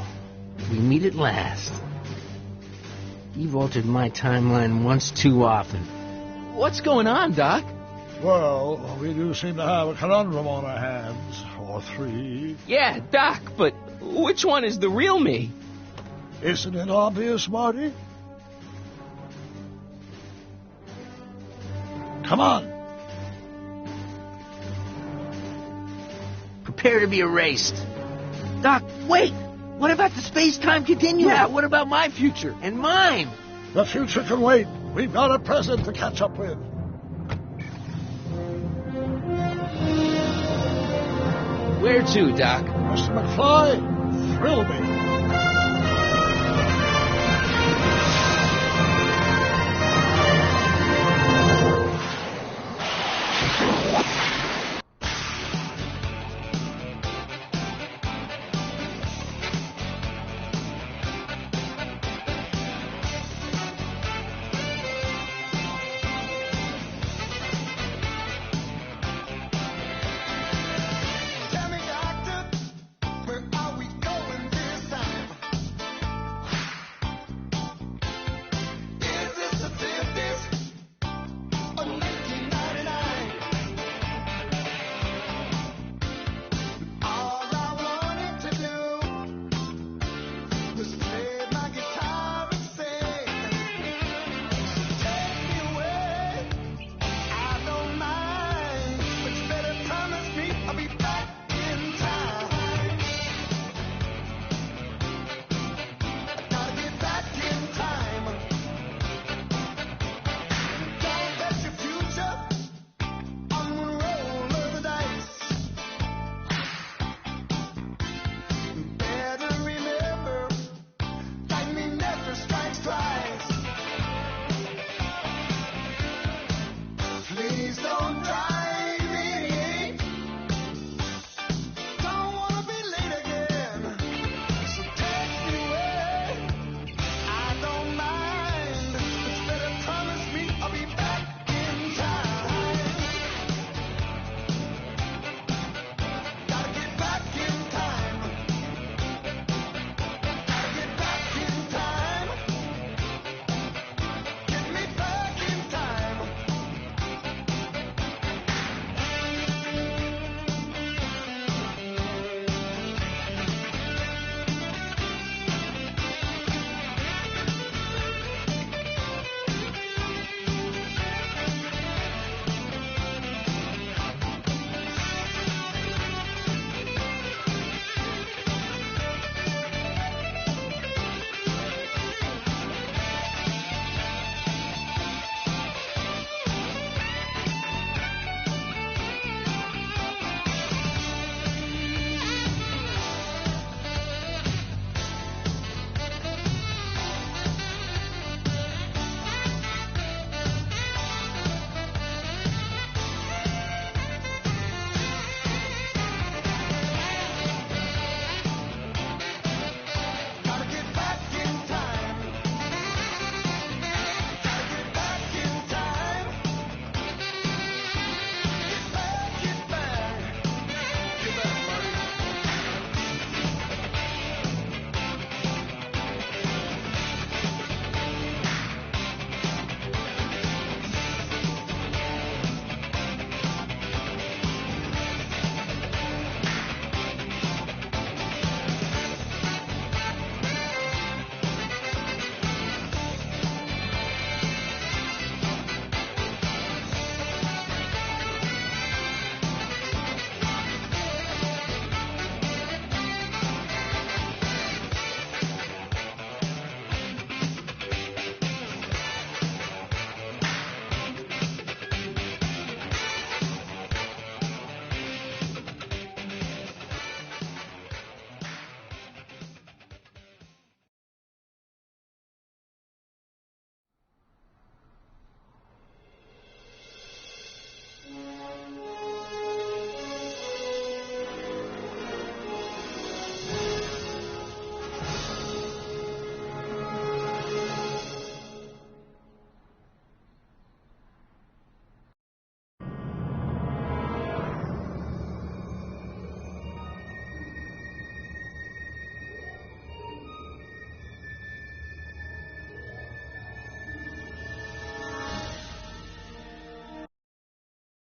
we meet at last. You've altered my timeline once too often. What's going on, Doc? Well, we do seem to have a conundrum on our hands. Or 3. Yeah, Doc, but which one is the real me? Isn't it obvious, Marty? Come on. Prepare to be erased. Doc, wait! What about the space-time continuum? Yeah, what about my future? And mine? The future can wait. We've got a present to catch up with. Where to, Doc? Mr. McFly, thrill me.